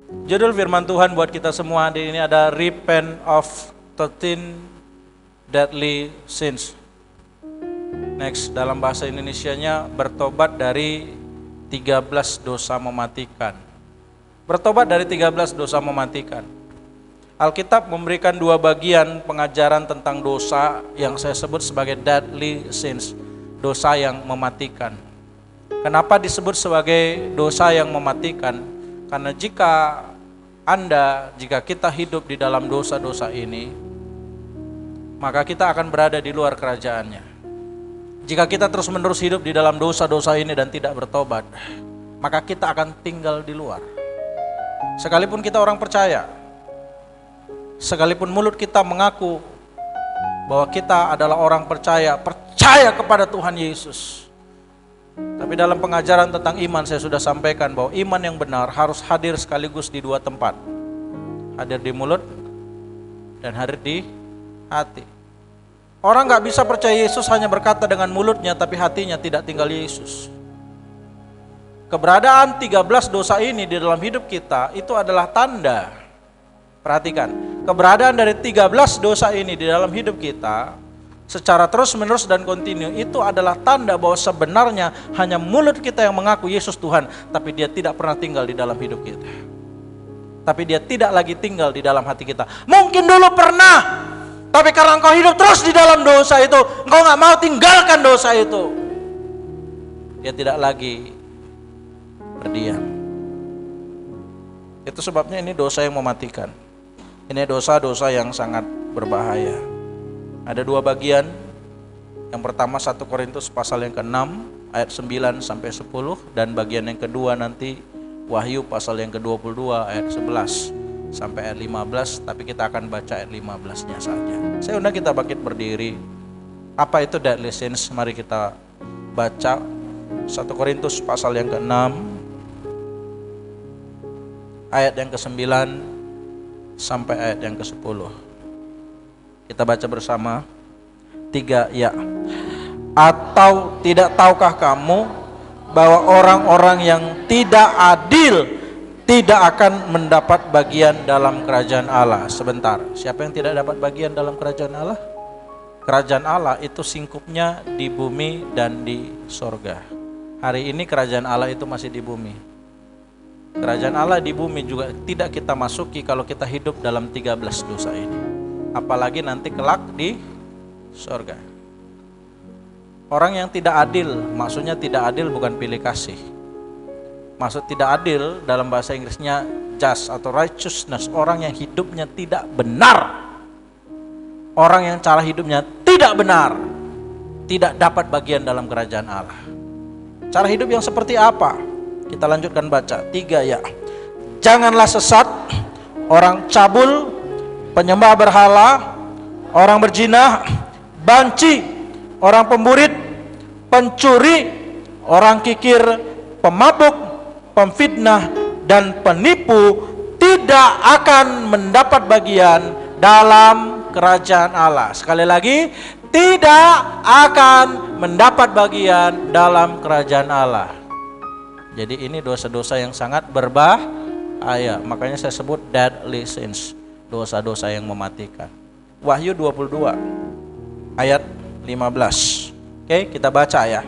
Judul firman Tuhan buat kita semua hari ini ada Repent of 13 Deadly Sins. Next, dalam bahasa Indonesianya bertobat dari 13 dosa mematikan. Bertobat dari 13 dosa mematikan. Alkitab memberikan dua bagian pengajaran tentang dosa yang saya sebut sebagai deadly sins, dosa yang mematikan. Kenapa disebut sebagai dosa yang mematikan? Karena jika kita hidup di dalam dosa-dosa ini, maka kita akan berada di luar kerajaannya. Jika kita terus-menerus hidup di dalam dosa-dosa ini dan tidak bertobat, maka kita akan tinggal di luar. Sekalipun kita orang percaya, sekalipun mulut kita mengaku bahwa kita adalah orang percaya kepada Tuhan Yesus, tapi dalam pengajaran tentang iman saya sudah sampaikan bahwa iman yang benar harus hadir sekaligus di dua tempat. Hadir di mulut dan hadir di hati. Orang gak bisa percaya Yesus hanya berkata dengan mulutnya tapi hatinya tidak tinggal Yesus. Keberadaan 13 dosa ini di dalam hidup kita itu adalah tanda. Perhatikan, keberadaan dari 13 dosa ini di dalam hidup kita secara terus-menerus dan kontinu itu adalah tanda bahwa sebenarnya hanya mulut kita yang mengaku Yesus Tuhan, tapi dia tidak pernah tinggal di dalam hidup kita. Tapi dia tidak lagi tinggal di dalam hati kita. Mungkin dulu pernah, tapi karena engkau hidup terus di dalam dosa itu, engkau gak mau tinggalkan dosa itu. Dia tidak lagi berdiam. Itu sebabnya ini dosa yang mematikan. Ini dosa-dosa yang sangat berbahaya. Ada dua bagian. Yang pertama 1 Korintus pasal yang ke-6 ayat 9 sampai 10, dan bagian yang kedua nanti Wahyu pasal yang ke-22 ayat 11 sampai ayat 15, tapi kita akan baca ayat 15-nya saja. Saya undang kita bangkit berdiri. Apa itu deadly sins? Mari kita baca 1 Korintus pasal yang ke-6 ayat yang ke-9 sampai ayat yang ke-10. Kita baca bersama. 3 ya. Atau tidak tahukah kamu bahwa orang-orang yang tidak adil tidak akan mendapat bagian dalam kerajaan Allah? Sebentar, siapa yang tidak dapat bagian dalam kerajaan Allah? Kerajaan Allah itu singkupnya di bumi dan di sorga. Hari ini kerajaan Allah itu masih di bumi. Kerajaan Allah di bumi juga tidak kita masuki kalau kita hidup dalam 13 dosa ini. Apalagi nanti kelak di sorga. Orang yang tidak adil, maksudnya tidak adil bukan pilih kasih. Maksud tidak adil dalam bahasa Inggrisnya just atau righteousness, orang yang hidupnya tidak benar. Orang yang cara hidupnya tidak benar, tidak dapat bagian dalam kerajaan Allah. Cara hidup yang seperti apa? Kita lanjutkan baca. 3 ya. Janganlah sesat, orang cabul, penyembah berhala, orang berzina, banci, orang pemburit, pencuri, orang kikir, pemabuk, pemfitnah, dan penipu tidak akan mendapat bagian dalam kerajaan Allah. Sekali lagi, tidak akan mendapat bagian dalam kerajaan Allah. Jadi ini dosa-dosa yang sangat berbahaya. Makanya saya sebut deadly sins, dosa-dosa yang mematikan. Wahyu 22 ayat 15. Oke, kita baca ya.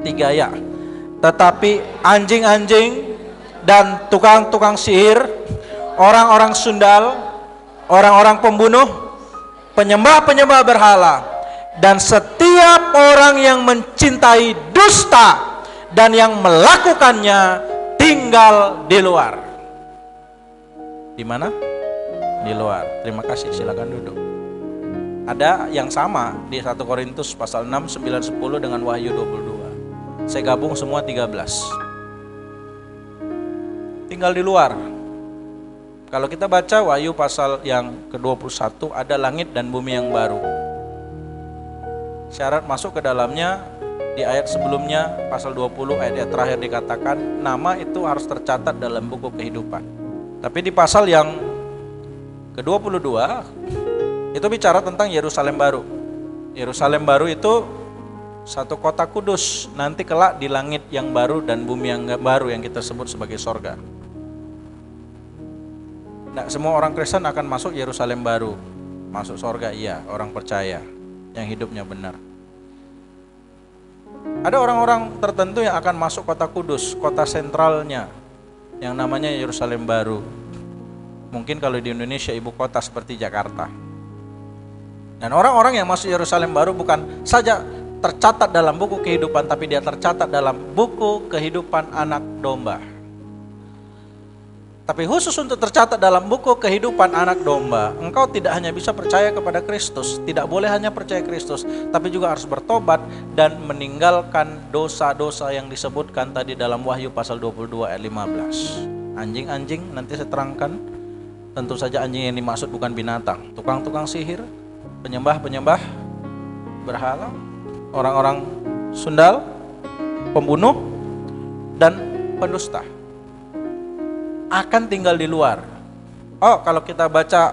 3 ya. Tetapi anjing-anjing dan tukang-tukang sihir, orang-orang sundal, orang-orang pembunuh, penyembah-penyembah berhala, dan setiap orang yang mencintai dusta dan yang melakukannya tinggal di luar. Di mana? Di luar. Terima kasih, silakan duduk. Ada yang sama di 1 Korintus pasal 6, 9, 10 dengan Wahyu 22. Saya gabung semua 13. Tinggal di luar. Kalau kita baca Wahyu pasal yang ke-21, ada langit dan bumi yang baru. Syarat masuk ke dalamnya di ayat sebelumnya pasal 20 ayat terakhir dikatakan nama itu harus tercatat dalam buku kehidupan. Tapi di pasal yang ke-22 itu bicara tentang Yerusalem baru. Yerusalem baru itu satu kota kudus, nanti kelak di langit yang baru dan bumi yang baru yang kita sebut sebagai sorga. Nah, semua orang Kristen akan masuk Yerusalem baru. Masuk surga, iya, orang percaya yang hidupnya benar. Ada orang-orang tertentu yang akan masuk kota kudus, kota sentralnya, yang namanya Yerusalem baru. Mungkin kalau di Indonesia ibu kota seperti Jakarta. Dan orang-orang yang masuk Yerusalem baru bukan saja tercatat dalam buku kehidupan, tapi dia tercatat dalam buku kehidupan anak domba. Tapi khusus untuk tercatat dalam buku kehidupan anak domba, engkau tidak hanya bisa percaya kepada Kristus, tidak boleh hanya percaya Kristus, tapi juga harus bertobat dan meninggalkan dosa-dosa yang disebutkan tadi dalam Wahyu pasal 22 ayat 15. Anjing-anjing, nanti saya terangkan. Tentu saja anjing yang dimaksud bukan binatang. Tukang-tukang sihir, penyembah-penyembah berhala, orang-orang sundal, pembunuh, dan pendusta akan tinggal di luar. Oh, kalau kita baca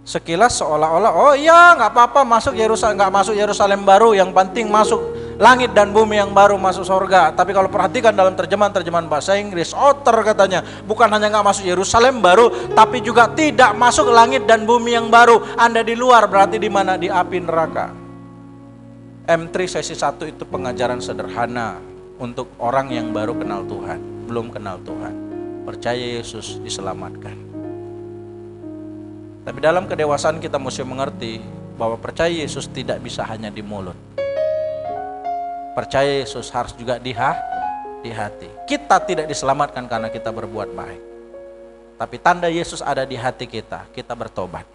sekilas seolah-olah, oh iya nggak apa-apa masuk Yerusalem, nggak masuk Yerusalem baru, yang penting masuk langit dan bumi yang baru, masuk surga. Tapi kalau perhatikan dalam terjemahan bahasa Inggris, Otter katanya, bukan hanya nggak masuk Yerusalem baru, tapi juga tidak masuk langit dan bumi yang baru. Anda di luar, berarti di mana? Di api neraka. M3 sesi 1 itu pengajaran sederhana untuk orang yang baru kenal Tuhan, belum kenal Tuhan. Percaya Yesus diselamatkan. Tapi dalam kedewasaan kita mesti mengerti bahwa percaya Yesus tidak bisa hanya di mulut. Percaya Yesus harus juga di hati. Kita tidak diselamatkan karena kita berbuat baik. Tapi tanda Yesus ada di hati kita, kita bertobat.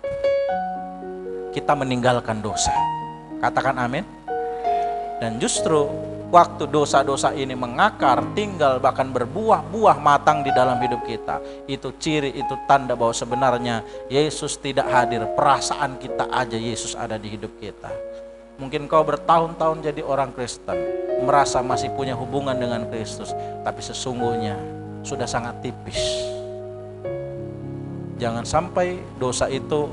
Kita meninggalkan dosa. Katakan amin. Dan justru waktu dosa-dosa ini mengakar, tinggal, bahkan berbuah-buah matang di dalam hidup kita, itu ciri, itu tanda bahwa sebenarnya Yesus tidak hadir. Perasaan kita aja Yesus ada di hidup kita. Mungkin kau bertahun-tahun jadi orang Kristen, merasa masih punya hubungan dengan Kristus, tapi sesungguhnya sudah sangat tipis. Jangan sampai dosa itu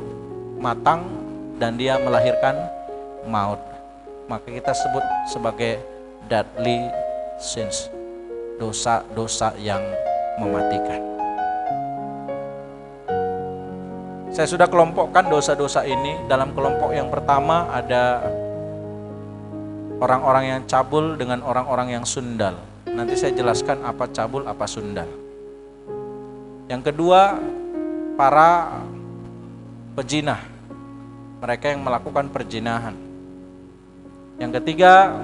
matang dan dia melahirkan maut. Maka kita sebut sebagai deadly sins, dosa-dosa yang mematikan. Saya sudah kelompokkan dosa-dosa ini. Dalam kelompok yang pertama ada orang-orang yang cabul dengan orang-orang yang sundal. Nanti saya jelaskan apa cabul, apa sundal. Yang kedua, para pejinah, mereka yang melakukan perjinahan. Yang ketiga,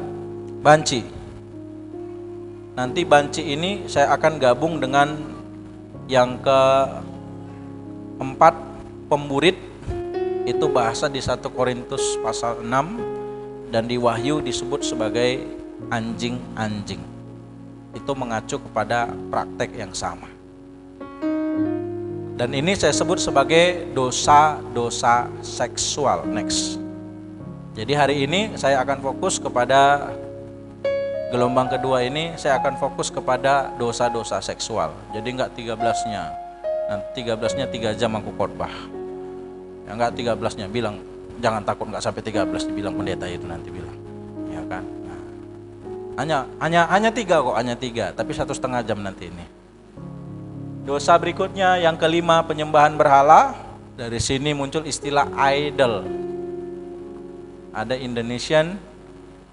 banci. Nanti banci ini saya akan gabung dengan yang keempat, pemburit. Itu bahasa di 1 Korintus pasal 6 dan di Wahyu disebut sebagai anjing-anjing. Itu mengacu kepada praktek yang sama. Dan ini saya sebut sebagai dosa-dosa seksual. Next. Jadi hari ini saya akan fokus kepada gelombang kedua ini, saya akan fokus kepada dosa-dosa seksual. Jadi enggak 13-nya. Nanti 13-nya 3 jam aku khotbah. Ya enggak 13-nya, bilang jangan takut enggak sampai 13 dibilang pendeta itu nanti bilang. Ya kan? Nah, hanya 3 kok, hanya 3, tapi 1,5 jam nanti ini. Dosa berikutnya yang kelima, penyembahan berhala. Dari sini muncul istilah idol. Ada Indonesian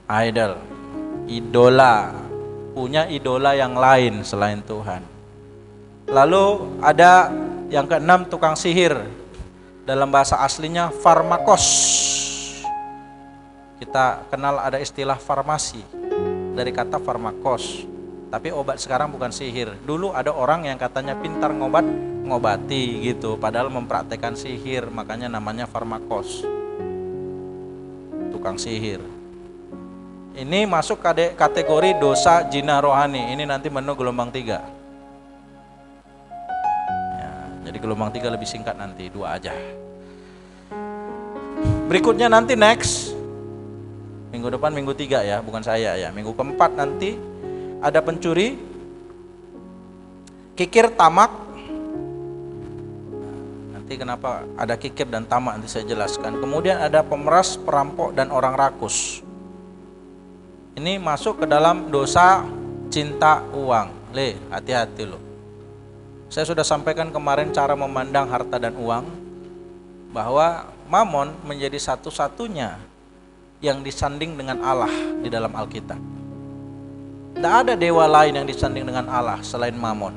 idol, idola, punya idola yang lain selain Tuhan. Lalu ada yang keenam, tukang sihir. Dalam bahasa aslinya farmakos. Kita kenal ada istilah farmasi dari kata farmakos. Tapi obat sekarang bukan sihir. Dulu ada orang yang katanya pintar ngobati gitu, padahal mempraktekkan sihir, makanya namanya farmakos. Tukang sihir. Ini masuk kategori dosa jinah rohani. Ini nanti menu gelombang 3. Ya, jadi gelombang 3 lebih singkat nanti, 2 aja. Berikutnya nanti next. Minggu depan minggu 3 ya, bukan saya ya. Minggu keempat nanti ada pencuri, kikir, tamak. Nanti kenapa ada kikir dan tamak nanti saya jelaskan. Kemudian ada pemeras, perampok, dan orang rakus. Ini masuk ke dalam dosa cinta uang. Hati-hati loh. Saya sudah sampaikan kemarin cara memandang harta dan uang, bahwa Mamon menjadi satu-satunya yang disanding dengan Allah di dalam Alkitab. Tidak ada dewa lain yang disanding dengan Allah selain Mamon.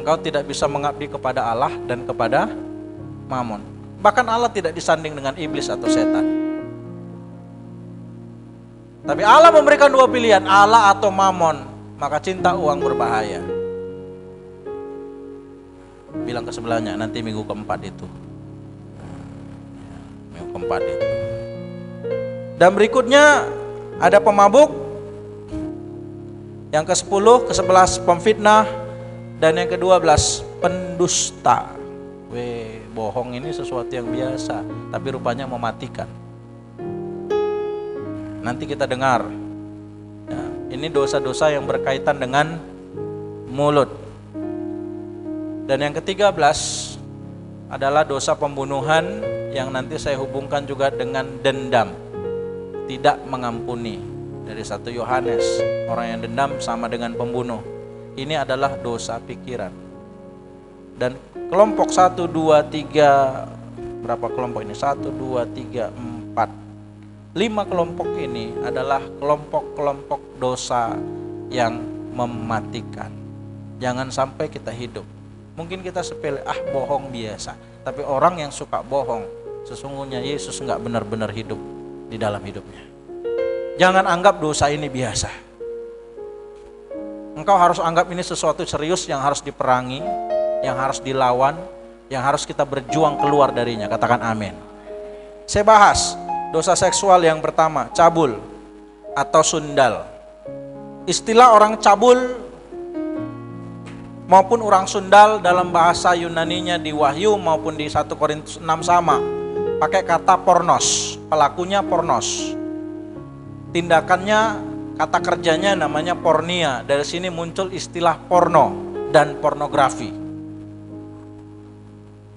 Engkau tidak bisa mengabdi kepada Allah dan kepada Mamon. Bahkan Allah tidak disanding dengan iblis atau setan. Tapi Allah memberikan dua pilihan, Allah atau Mamon. Maka cinta uang berbahaya. Bilang ke sebelahnya, nanti minggu keempat itu. Minggu keempat itu. Dan berikutnya ada pemabuk. Yang ke-10, ke-11 pemfitnah. Dan yang ke-12 pendusta. Bohong ini sesuatu yang biasa, tapi rupanya mematikan. Nanti kita dengar. Ini dosa-dosa yang berkaitan dengan mulut. Dan yang ke-13 adalah dosa pembunuhan yang nanti saya hubungkan juga dengan dendam. Tidak mengampuni. Dari 1 Yohanes, orang yang dendam sama dengan pembunuh. Ini adalah dosa pikiran. Dan kelompok 1, 2, 3, berapa kelompok ini? 1, 2, 3, 4. 5 kelompok ini adalah kelompok-kelompok dosa yang mematikan. Jangan sampai kita hidup. Mungkin kita sepele, bohong biasa. Tapi orang yang suka bohong, sesungguhnya Yesus nggak benar-benar hidup di dalam hidupnya. Jangan anggap dosa ini biasa. Engkau harus anggap ini sesuatu serius yang harus diperangi, yang harus dilawan, yang harus kita berjuang keluar darinya. Katakan amin. Saya bahas dosa seksual yang pertama, cabul atau sundal. Istilah orang cabul maupun orang sundal dalam bahasa Yunaninya di Wahyu maupun di 1 Korintus 6 sama. Pakai kata pornos, pelakunya pornos. Tindakannya, kata kerjanya namanya pornia. Dari sini muncul istilah porno dan pornografi.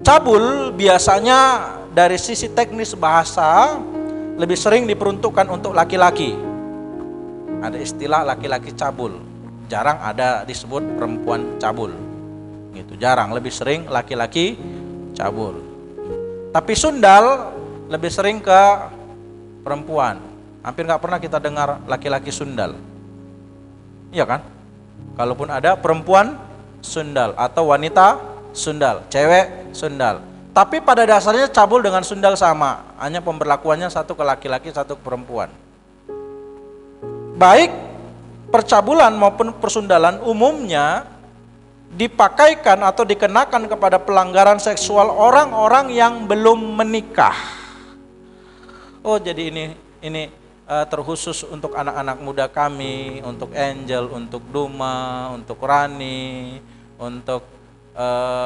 Cabul biasanya dari sisi teknis bahasa lebih sering diperuntukkan untuk laki-laki. Ada istilah laki-laki cabul. Jarang ada disebut perempuan cabul. Gitu, jarang, lebih sering laki-laki cabul. Tapi sundal lebih sering ke perempuan. Hampir nggak pernah kita dengar laki-laki sundal. Iya kan? Kalaupun ada perempuan sundal atau wanita sundal, cewek sundal. Tapi pada dasarnya cabul dengan sundal sama, hanya pemberlakuannya satu ke laki-laki, satu ke perempuan. Baik percabulan maupun persundalan umumnya dipakaikan atau dikenakan kepada pelanggaran seksual orang-orang yang belum menikah. Oh, jadi ini terkhusus untuk anak-anak muda kami, untuk Angel, untuk Duma, untuk Rani, untuk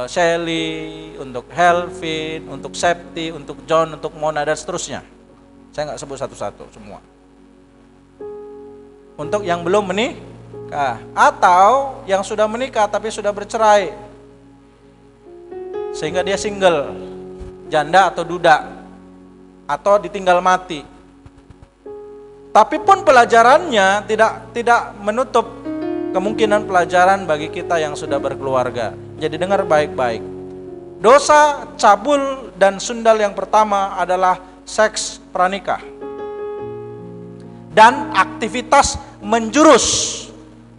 Shelly, untuk Helvin, untuk Septi, untuk John, untuk Mona, dan seterusnya. Saya nggak sebut satu-satu semua. Untuk yang belum menikah atau yang sudah menikah tapi sudah bercerai, sehingga dia single, janda atau duda, atau ditinggal mati. Tapi pun pelajarannya tidak menutup kemungkinan pelajaran bagi kita yang sudah berkeluarga. Jadi dengar baik-baik. Dosa cabul dan sundal yang pertama adalah seks pranikah. Dan aktivitas menjurus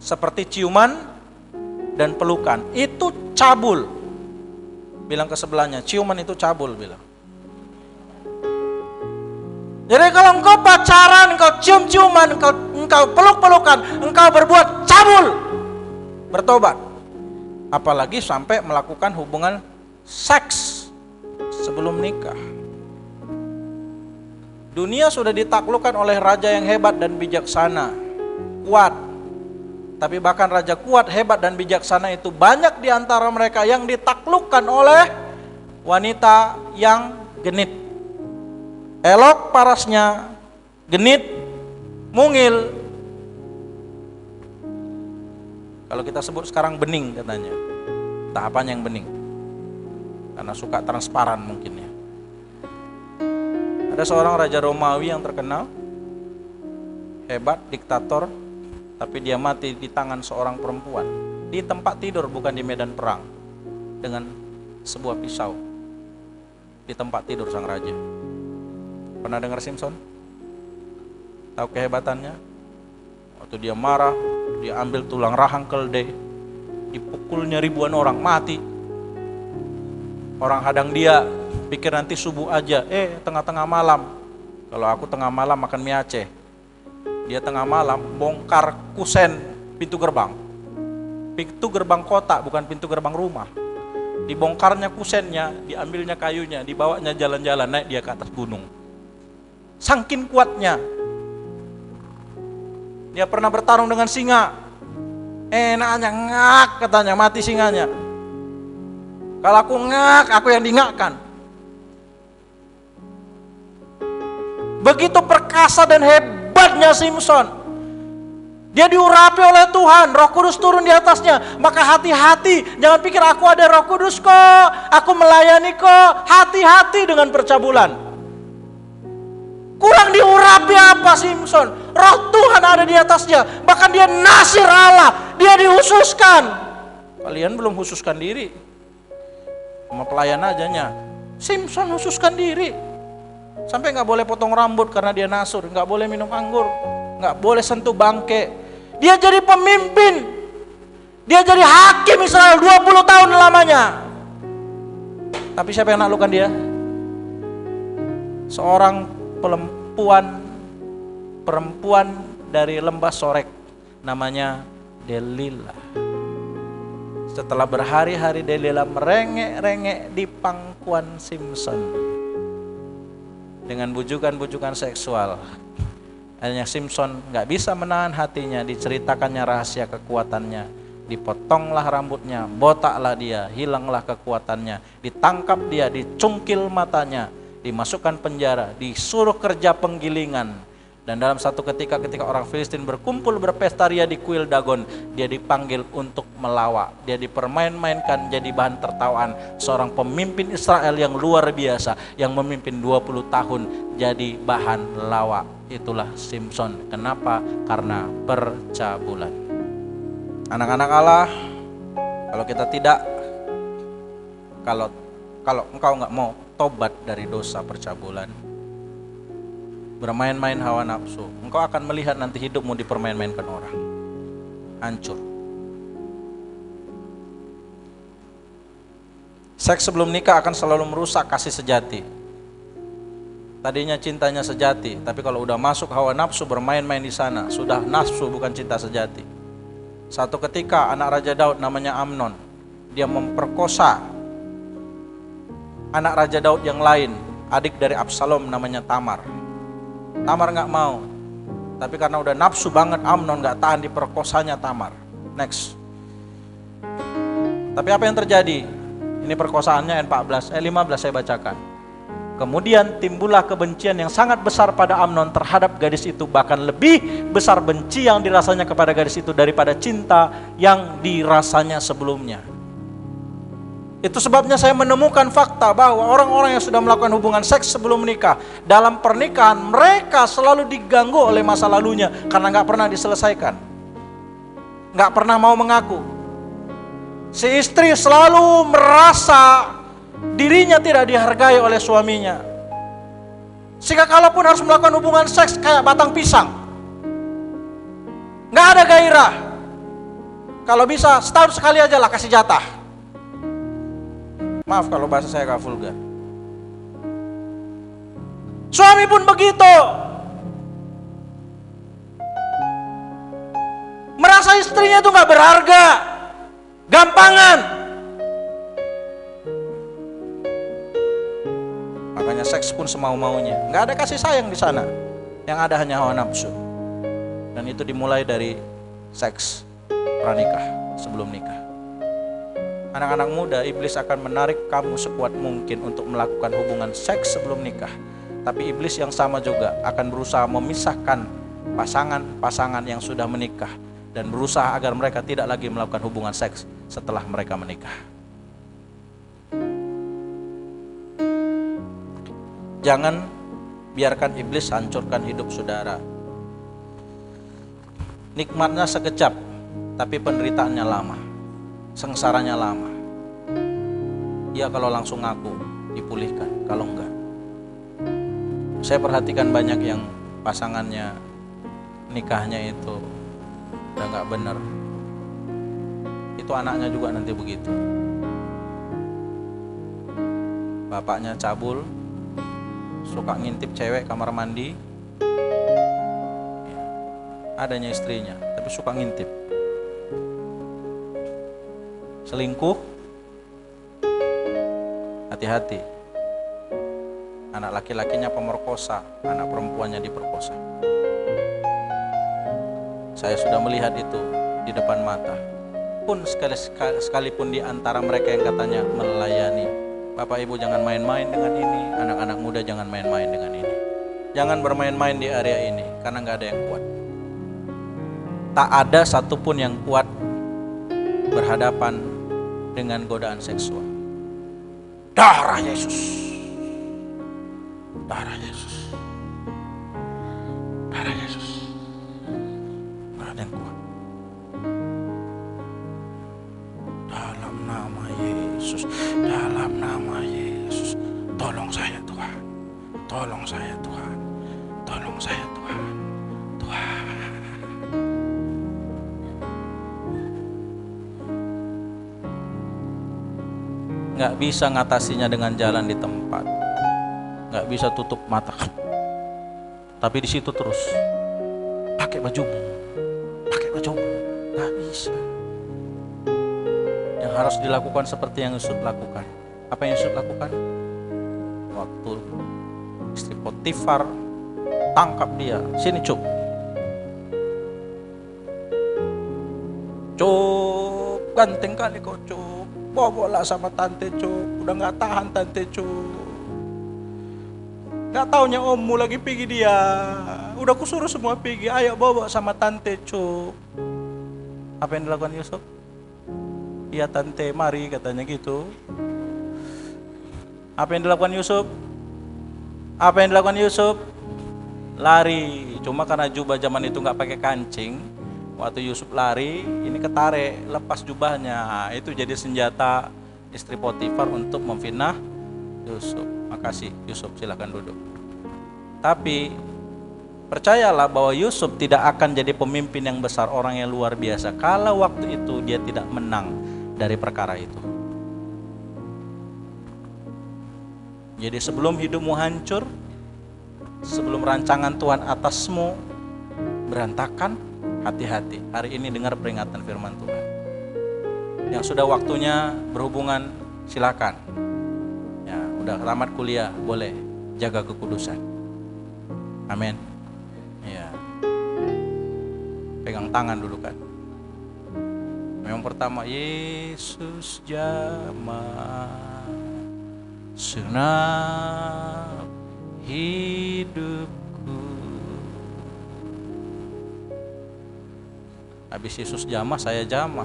seperti ciuman dan pelukan. Itu cabul. Bilang ke sebelahnya, ciuman itu cabul, bilang. Jadi kalau engkau pacaran, engkau cium-ciuman, engkau peluk-pelukan, engkau berbuat cabul, bertobat. Apalagi sampai melakukan hubungan seks sebelum nikah. Dunia sudah ditaklukkan oleh raja yang hebat dan bijaksana, kuat. Tapi bahkan raja kuat, hebat dan bijaksana itu banyak di antara mereka yang ditaklukkan oleh wanita yang genit. Elok parasnya, genit, mungil. Kalau kita sebut sekarang bening katanya. Tahapan yang bening. Karena suka transparan mungkin ya. Ada seorang raja Romawi yang terkenal, hebat, diktator, tapi dia mati di tangan seorang perempuan. di tempat tidur, bukan di medan perang, dengan sebuah pisau di tempat tidur sang raja. Pernah dengar Simpson? Tahu kehebatannya? Waktu dia marah, dia ambil tulang rahang keledai, dipukulnya ribuan orang, mati. Orang hadang dia, pikir nanti subuh aja, tengah-tengah malam. Kalau aku tengah malam makan mie Aceh, dia tengah malam bongkar kusen pintu gerbang. Pintu gerbang kota, bukan pintu gerbang rumah. Dibongkarnya kusennya, diambilnya kayunya, dibawanya jalan-jalan, naik dia ke atas gunung. Saking kuatnya. Dia pernah bertarung dengan singa. Enaknya ngak katanya, mati singanya. Kalau aku ngak, aku yang dingakkan. Begitu perkasa dan hebatnya Simpson. Dia diurapi oleh Tuhan, Roh Kudus turun di atasnya. Maka hati-hati, jangan pikir aku ada Roh Kudus kok, aku melayani kok. Hati-hati dengan percabulan. Kurang diurapi apa Simpson? Roh Tuhan ada di atasnya. Bahkan dia nasir Allah, dia dihususkan. Kalian belum khususkan diri, cuma pelayan ajanya. Simpson khususkan diri. Sampai gak boleh potong rambut karena dia nasur, gak boleh minum anggur, gak boleh sentuh bangke. Dia jadi pemimpin, dia jadi hakim Israel 20 tahun lamanya. Tapi siapa yang naklukkan dia? Seorang perempuan dari lembah Sorek, namanya Delila. Setelah berhari-hari Delila merengek-rengek di pangkuan Simpson dengan bujukan-bujukan seksual. Akhirnya Simpson gak bisa menahan hatinya, diceritakannya rahasia kekuatannya. Dipotonglah rambutnya, botaklah dia, hilanglah kekuatannya. Ditangkap dia, dicungkil matanya, dimasukkan penjara, disuruh kerja penggilingan. Dan dalam satu ketika orang Filistin berkumpul berpesta ria di kuil Dagon, dia dipanggil untuk melawak. Dia dipermain-mainkan jadi bahan tertawaan. Seorang pemimpin Israel yang luar biasa, yang memimpin 20 tahun jadi bahan lawak. Itulah Simpson. Kenapa? Karena percabulan. Anak-anak Allah, kalau kita tidak, kalau engkau nggak mau tobat dari dosa percabulan, bermain-main hawa nafsu, engkau akan melihat nanti hidupmu dipermain-mainkan orang. Hancur. Seks sebelum nikah akan selalu merusak kasih sejati. Tadinya cintanya sejati, tapi kalau udah masuk hawa nafsu, bermain-main di sana, sudah nafsu bukan cinta sejati. Satu ketika anak Raja Daud namanya Amnon, dia memperkosa anak Raja Daud yang lain, adik dari Absalom namanya Tamar. Tamar gak mau, tapi karena udah nafsu banget, Amnon gak tahan diperkosanya Tamar. Next. Tapi apa yang terjadi? Ini perkosaannya 15 saya bacakan. Kemudian timbullah kebencian yang sangat besar pada Amnon terhadap gadis itu, bahkan lebih besar benci yang dirasanya kepada gadis itu daripada cinta yang dirasanya sebelumnya. Itu sebabnya saya menemukan fakta bahwa orang-orang yang sudah melakukan hubungan seks sebelum menikah, dalam pernikahan mereka selalu diganggu oleh masa lalunya karena gak pernah diselesaikan, gak pernah mau mengaku. Si istri selalu merasa dirinya tidak dihargai oleh suaminya, sehingga kalaupun harus melakukan hubungan seks kayak batang pisang, gak ada gairah. Kalau bisa setahun sekali aja lah kasih jatah. Maaf kalau bahasa saya gak vulgar. Suami pun begitu, merasa istrinya itu gak berharga, gampangan. Makanya seks pun semau-maunya, gak ada kasih sayang di sana. Yang ada hanya hawa nafsu. Dan itu dimulai dari seks pranikah, sebelum nikah. Anak-anak muda, iblis akan menarik kamu sekuat mungkin untuk melakukan hubungan seks sebelum nikah. Tapi iblis yang sama juga akan berusaha memisahkan pasangan-pasangan yang sudah menikah dan berusaha agar mereka tidak lagi melakukan hubungan seks setelah mereka menikah. Jangan biarkan iblis hancurkan hidup saudara. Nikmatnya sekejap, tapi penderitaannya lama. sengsaranya lama. Iya kalau langsung ngaku dipulihkan, kalau enggak. Saya perhatikan banyak yang pasangannya nikahnya itu udah enggak benar. Itu anaknya juga nanti begitu. Bapaknya cabul, suka ngintip cewek kamar mandi. Adanya istrinya, tapi suka ngintip. Selingkuh, hati-hati. Anak laki-lakinya pemerkosa, anak perempuannya diperkosa. Saya sudah melihat itu di depan mata. Pun sekalipun di antara mereka yang katanya melayani, Bapak Ibu jangan main-main dengan ini, anak-anak muda jangan main-main dengan ini. Jangan bermain-main di area ini, karena gak ada yang kuat. Tak ada satupun yang kuat berhadapan dengan godaan seksual. Darah Yesus. Darah Yesus. Darah Yesus. Gak ada yang kuat. Dalam nama Yesus. Dalam nama Yesus. Tolong saya Tuhan. Tolong saya Tuhan. Tolong saya Tuhan. Tuhan. Gak bisa ngatasinya dengan jalan di tempat. Gak bisa tutup mata. Tapi di situ terus. Pakai bajumu. Pakai bajumu. Gak bisa. Yang harus dilakukan seperti yang Yusuf lakukan. Apa yang Yusuf lakukan? Waktu istri Potifar tangkap dia. Sini Cuk. Cuk, ganteng kali kau Cuk. Boboklah sama tante Cuk. Udah gak tahan tante Cuk. Gak taunya ommu lagi pergi dia. Udah kusuruh semua pergi. Ayo bobok sama tante Cuk. Apa yang dilakukan Yusuf? Iya tante mari katanya gitu. Apa yang dilakukan Yusuf? Apa yang dilakukan Yusuf? Lari. Cuma karena jubah zaman itu gak pakai kancing. Waktu Yusuf lari, ini ketarik, lepas jubahnya. Itu jadi senjata istri Potifar untuk memfitnah Yusuf. Makasih Yusuf, silakan duduk. Tapi percayalah bahwa Yusuf tidak akan jadi pemimpin yang besar, orang yang luar biasa, kalau waktu itu dia tidak menang dari perkara itu. Jadi sebelum hidupmu hancur, sebelum rancangan Tuhan atasmu berantakan, hati-hati. Hari ini dengar peringatan firman Tuhan. Yang sudah waktunya berhubungan, silakan. Ya, udah tamat kuliah, boleh jaga kekudusan. Amin. Ya. Pegang tangan dulu kan. Memang pertama, Yesus jamah senap hidupku. Habis Yesus jamah, saya jamah.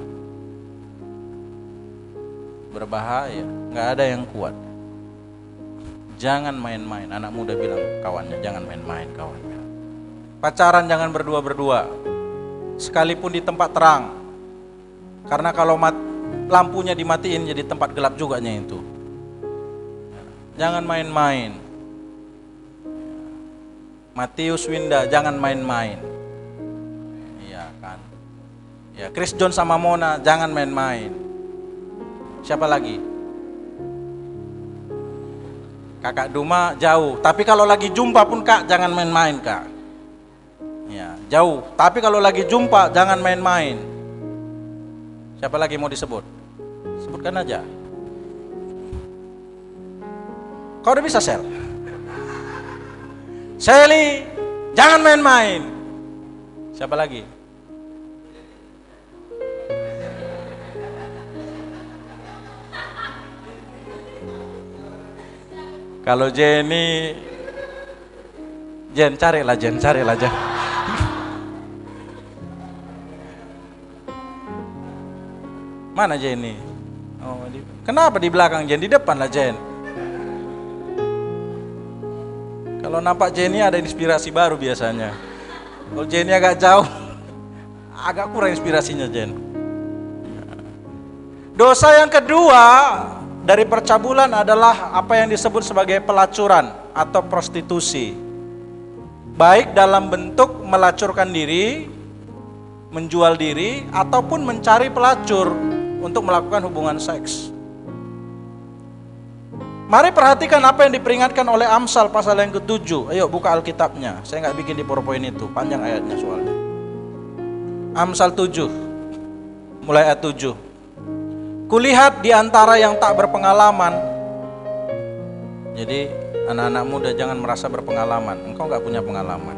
Berbahaya, gak ada yang kuat. Jangan main-main. Anak muda bilang kawannya, jangan main-main kawannya. Pacaran jangan berdua-berdua, sekalipun di tempat terang. Karena kalau lampunya dimatiin jadi tempat gelap juga itu. Jangan main-main. Matius Winda, jangan main-main. Iya kan. Ya, Chris John sama Mona, jangan main-main. Siapa lagi? Kakak Duma jauh, tapi kalau lagi jumpa pun Kak, jangan main-main Kak. Ya, jauh, tapi kalau lagi jumpa jangan main-main. Siapa lagi mau disebut? Sebutkan aja. Kau udah bisa Sel? Sally, jangan main-main. Siapa lagi? Kalau Jenny, carilah Jen. Mana Jenny? Oh, kenapa di belakang Jen? Di depan lah Jen. Kalau nampak Jenny ada inspirasi baru biasanya. Kalau Jenny agak jauh, agak kurang inspirasinya Jen. Dosa yang kedua dari percabulan adalah apa yang disebut sebagai pelacuran atau prostitusi. Baik dalam bentuk melacurkan diri, menjual diri, ataupun mencari pelacur untuk melakukan hubungan seks. Mari perhatikan apa yang diperingatkan oleh Amsal pasal yang ke-7. Ayo buka Alkitabnya. Saya nggak bikin di PowerPoint itu, panjang ayatnya soalnya. Amsal 7, mulai ayat 7. Kulihat di antara yang tak berpengalaman. Jadi anak-anak muda jangan merasa berpengalaman. Engkau nggak punya pengalaman,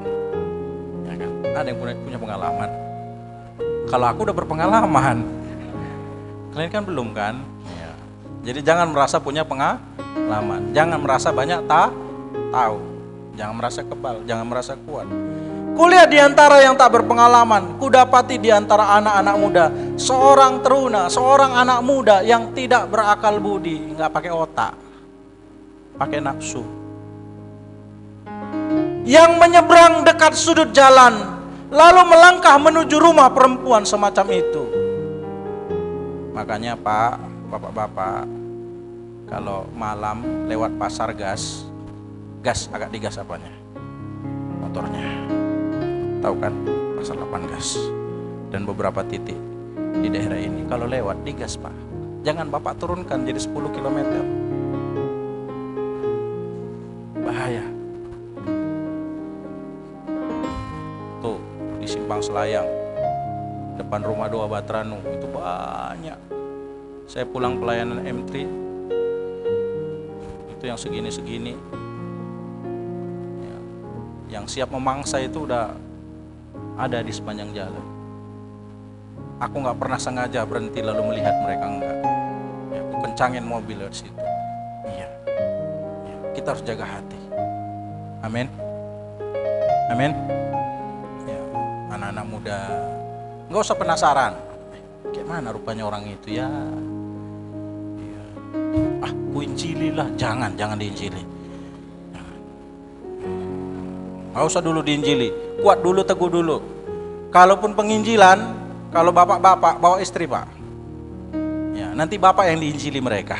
ya kan? Ada yang punya pengalaman. Kalau aku udah berpengalaman, kalian kan belum kan? Ya. Jadi jangan merasa punya pengalaman, jangan merasa banyak tahu, jangan merasa kebal, jangan merasa kuat. Kulihat di antara yang tak berpengalaman, kudapati di antara anak-anak muda seorang teruna, seorang anak muda yang tidak berakal budi, nggak pakai otak, pakai nafsu, yang menyeberang dekat sudut jalan, lalu melangkah menuju rumah perempuan semacam itu. Makanya Pak, Bapak-bapak, kalau malam lewat pasar gas agak digas apanya? Motornya. Tahu kan? Pasar 8 gas. Dan beberapa titik di daerah ini kalau lewat digas Pak. Jangan Bapak turunkan jadi 10 km. Bahaya. Tuh, di Simpang Selayang depan rumah 2 Batranu itu banyak. Saya pulang pelayanan M3 itu yang segini-segini ya, yang siap memangsa itu udah ada di sepanjang jalan. Aku nggak pernah sengaja berhenti lalu melihat mereka, enggak ya, aku kencangin mobil dari situ. Iya ya, kita harus jaga hati. Amin, amin ya. Anak-anak muda nggak usah penasaran kayak mana rupanya orang itu ya. Ku injili lah, jangan diinjili. Nggak usah dulu diinjili, kuat dulu, teguh dulu. Kalaupun penginjilan, kalau bapak-bapak bawa istri Pak, ya nanti bapak yang diinjili mereka.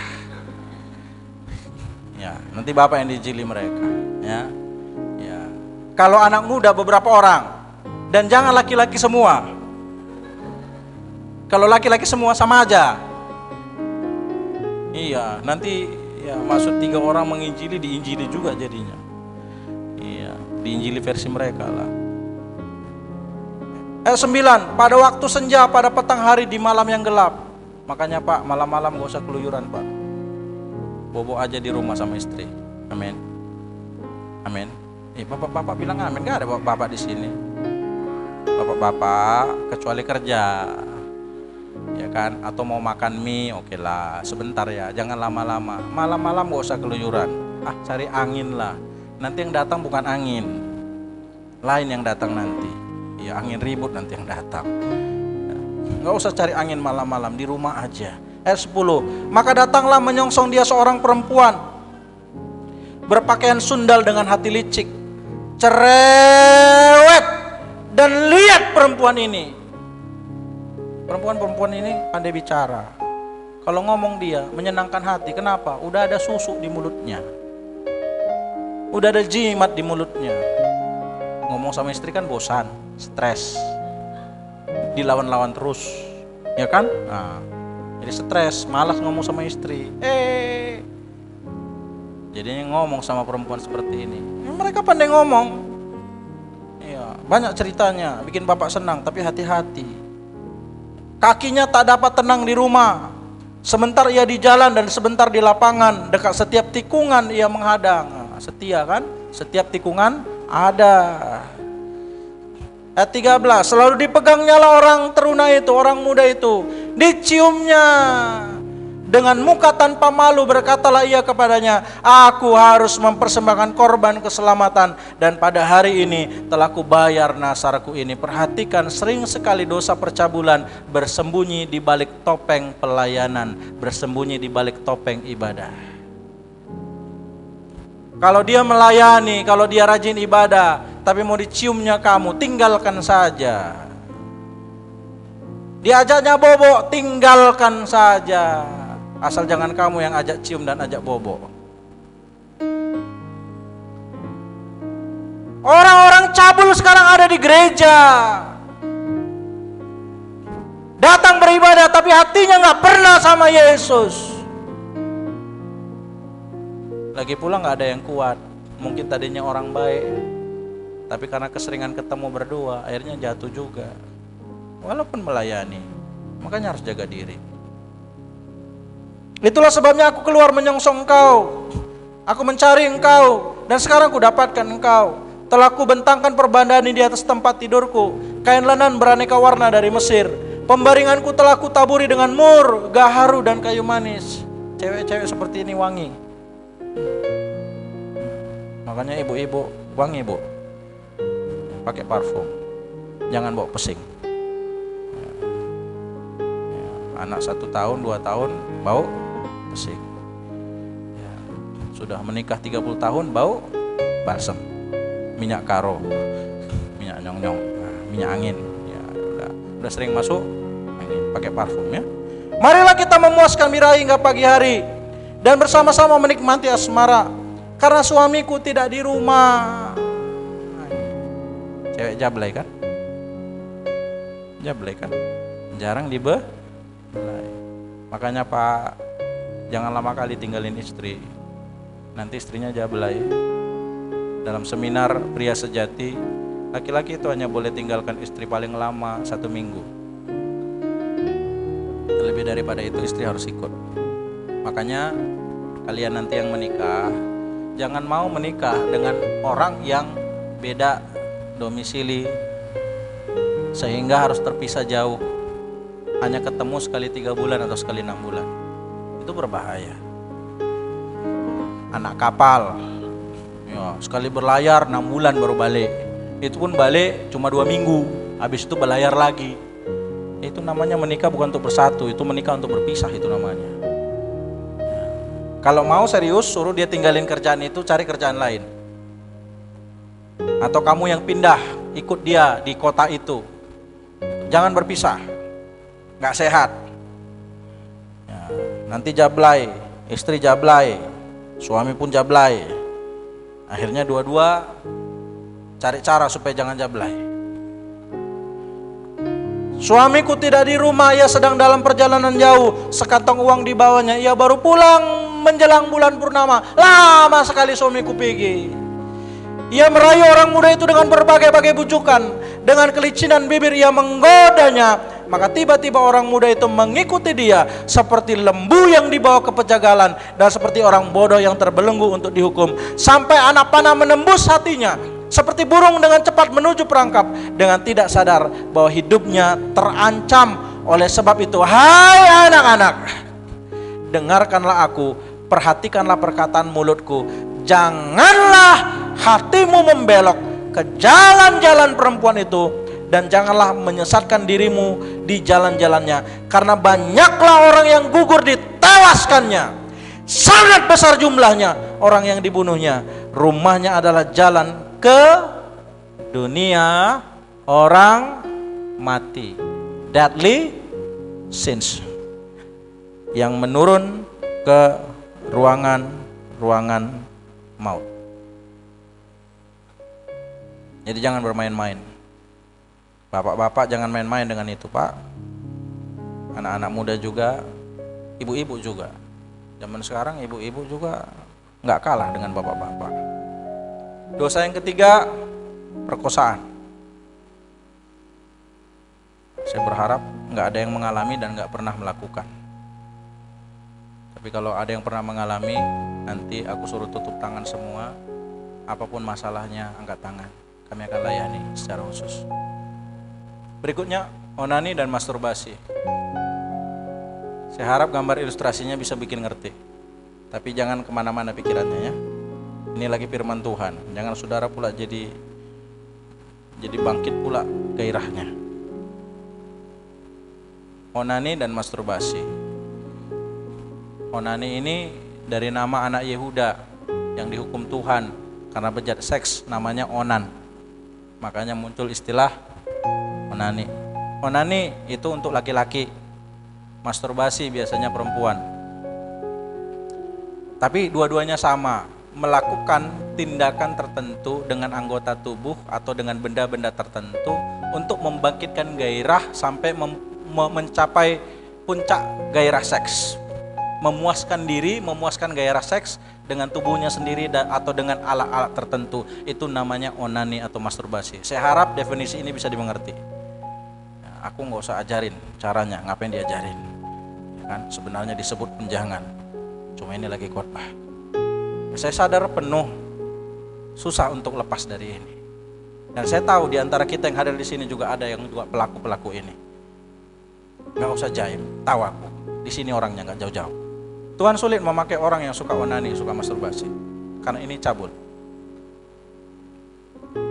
Ya nanti bapak yang diinjili mereka. Ya, ya. Kalau anak muda beberapa orang, dan jangan laki-laki semua. Kalau laki-laki semua sama aja. Iya, nanti ya maksud 3 orang menginjili, diinjili juga jadinya. Iya, diinjili versi mereka lah. Ayat 9, pada waktu senja, pada petang hari, di malam yang gelap. Makanya Pak, malam-malam gak usah keluyuran Pak. Bobo aja di rumah sama istri. Amin. Amin. Bapak-bapak bilang amin, gak ada bapak-bapak di sini. Bapak-bapak kecuali kerja. Ya kan, atau mau makan mie, oke lah, sebentar ya, jangan lama-lama. Malam-malam gak usah keluyuran. Cari angin lah. Nanti yang datang bukan angin, lain yang datang nanti. Ya angin ribut nanti yang datang. Gak usah cari angin malam-malam, di rumah aja. Ayat 10, maka datanglah menyongsong dia seorang perempuan berpakaian sundal dengan hati licik, cerewet, dan lihat perempuan ini. Perempuan-perempuan ini pandai bicara. Kalau ngomong dia menyenangkan hati. Kenapa? Udah ada susu di mulutnya, udah ada jimat di mulutnya. Ngomong sama istri kan bosan, stres, dilawan-lawan terus, ya kan? Nah, jadi stres, malas ngomong sama istri. Jadinya ngomong sama perempuan seperti ini. Mereka pandai ngomong. Ya, banyak ceritanya, bikin bapak senang, tapi hati-hati. Kakinya tak dapat tenang di rumah. Sebentar ia di jalan dan sebentar di lapangan. Dekat setiap tikungan ia menghadang. Setia kan? Setiap tikungan ada. Ayat 13, selalu dipegangnyalah orang teruna itu, orang muda itu. Diciumnya. Dengan muka tanpa malu berkatalah ia kepadanya, aku harus mempersembahkan korban keselamatan, dan pada hari ini telah kubayar nasarku ini. Perhatikan, sering sekali dosa percabulan bersembunyi di balik topeng pelayanan, bersembunyi di balik topeng ibadah. Kalau dia melayani, kalau dia rajin ibadah, tapi mau diciumnya kamu, tinggalkan saja. Diajaknya bobo, tinggalkan saja. Asal jangan kamu yang ajak cium dan ajak bobo. Orang-orang cabul sekarang ada di gereja, datang beribadah tapi hatinya gak pernah sama Yesus. Lagi pula gak ada yang kuat. Mungkin tadinya orang baik, tapi karena keseringan ketemu berdua, akhirnya jatuh juga. Walaupun melayani, makanya harus jaga diri. Itulah sebabnya aku keluar menyongsong engkau. Aku mencari engkau, dan sekarang ku dapatkan engkau. Telah ku bentangkan perbandani di atas tempat tidurku, kain lenan beraneka warna dari Mesir. Pembaringanku telah ku taburi dengan mur, gaharu dan kayu manis. Cewek-cewek seperti ini wangi. Makanya ibu-ibu wangi bu, pakai parfum, jangan bawa pesing. Anak 1 tahun 2 tahun bau pesing. Sudah menikah 30 tahun bau balsem, minyak karo, minyak nyong-nyong, minyak angin. Ya, udah sering masuk angin, pakai parfum ya. Marilah kita memuaskan birahi hingga pagi hari dan bersama-sama menikmati asmara, karena suamiku tidak di rumah. Cewek jablay kan? Jablay kan? Jarang dibelai. Makanya Pak, jangan lama kali tinggalin istri. Nanti istrinya jablay. Dalam seminar pria sejati, laki-laki itu hanya boleh tinggalkan istri paling lama 1 minggu. Lebih daripada itu istri harus ikut. Makanya kalian nanti yang menikah, jangan mau menikah dengan orang yang beda domisili sehingga harus terpisah jauh. Hanya ketemu sekali 3 bulan atau sekali 6 bulan. Itu berbahaya. Anak kapal, ya, sekali berlayar 6 bulan baru balik. Itu pun balik cuma 2 minggu, habis itu berlayar lagi. Itu namanya menikah bukan untuk bersatu, itu menikah untuk berpisah itu namanya. Kalau mau serius, suruh dia tinggalin kerjaan itu, cari kerjaan lain. Atau kamu yang pindah, ikut dia di kota itu. Jangan berpisah, gak sehat. Ya, nanti jablay, istri jablay, suami pun jablay. Akhirnya dua-dua cari cara supaya jangan jablay. Suamiku tidak di rumah, ia sedang dalam perjalanan jauh. Sekantong uang dibawanya, ia baru pulang menjelang bulan purnama. Lama sekali suamiku pergi. Ia merayu orang muda itu dengan berbagai-bagai bujukan. Dengan kelicinan bibir ia menggodanya. Maka tiba-tiba orang muda itu mengikuti dia seperti lembu yang dibawa ke pejagalan, dan seperti orang bodoh yang terbelenggu untuk dihukum. Sampai anak panah menembus hatinya, seperti burung dengan cepat menuju perangkap, dengan tidak sadar bahwa hidupnya terancam. Oleh sebab itu, hai anak-anak, dengarkanlah aku, perhatikanlah perkataan mulutku. Janganlah hatimu membelok ke jalan-jalan perempuan itu, dan janganlah menyesatkan dirimu di jalan-jalannya, karena banyaklah orang yang gugur ditewaskannya, sangat besar jumlahnya orang yang dibunuhnya. Rumahnya adalah jalan ke dunia orang mati, deadly sins, yang menurun ke ruangan maut. Jadi jangan bermain-main. Bapak-bapak jangan main-main dengan itu, Pak. Anak-anak muda juga, ibu-ibu juga. Zaman sekarang ibu-ibu juga nggak kalah dengan bapak-bapak. Dosa yang ketiga, perkosaan. Saya berharap nggak ada yang mengalami dan nggak pernah melakukan. Tapi kalau ada yang pernah mengalami, nanti aku suruh tutup tangan semua. Apapun masalahnya, angkat tangan. Kami akan layani secara khusus. Berikutnya, onani dan masturbasi. Saya harap gambar ilustrasinya bisa bikin ngerti. Tapi jangan kemana-mana pikirannya ya. Ini lagi firman Tuhan. Jangan saudara pula jadi bangkit pula gairahnya. Onani dan masturbasi. Onani ini dari nama anak Yehuda yang dihukum Tuhan karena bejat seks, namanya Onan. Makanya muncul istilah onani. Onani itu untuk laki-laki, masturbasi biasanya perempuan. Tapi dua-duanya sama, melakukan tindakan tertentu dengan anggota tubuh atau dengan benda-benda tertentu untuk membangkitkan gairah sampai mencapai puncak gairah seks. Memuaskan diri, memuaskan gairah seks dengan tubuhnya sendiri atau dengan alat-alat tertentu. Itu namanya onani atau masturbasi. Saya harap definisi ini bisa dimengerti. Aku nggak usah ajarin caranya, ngapain diajarin? Ya kan? Sebenarnya disebut penjangan. Cuma ini lagi khotbah. Saya sadar penuh susah untuk lepas dari ini. Dan saya tahu di antara kita yang hadir di sini juga ada yang juga pelaku-pelaku ini. Nggak usah jaim, tahu aku. Di sini orangnya nggak jauh-jauh. Tuhan sulit memakai orang yang suka onani, suka masturbasi, karena ini cabul.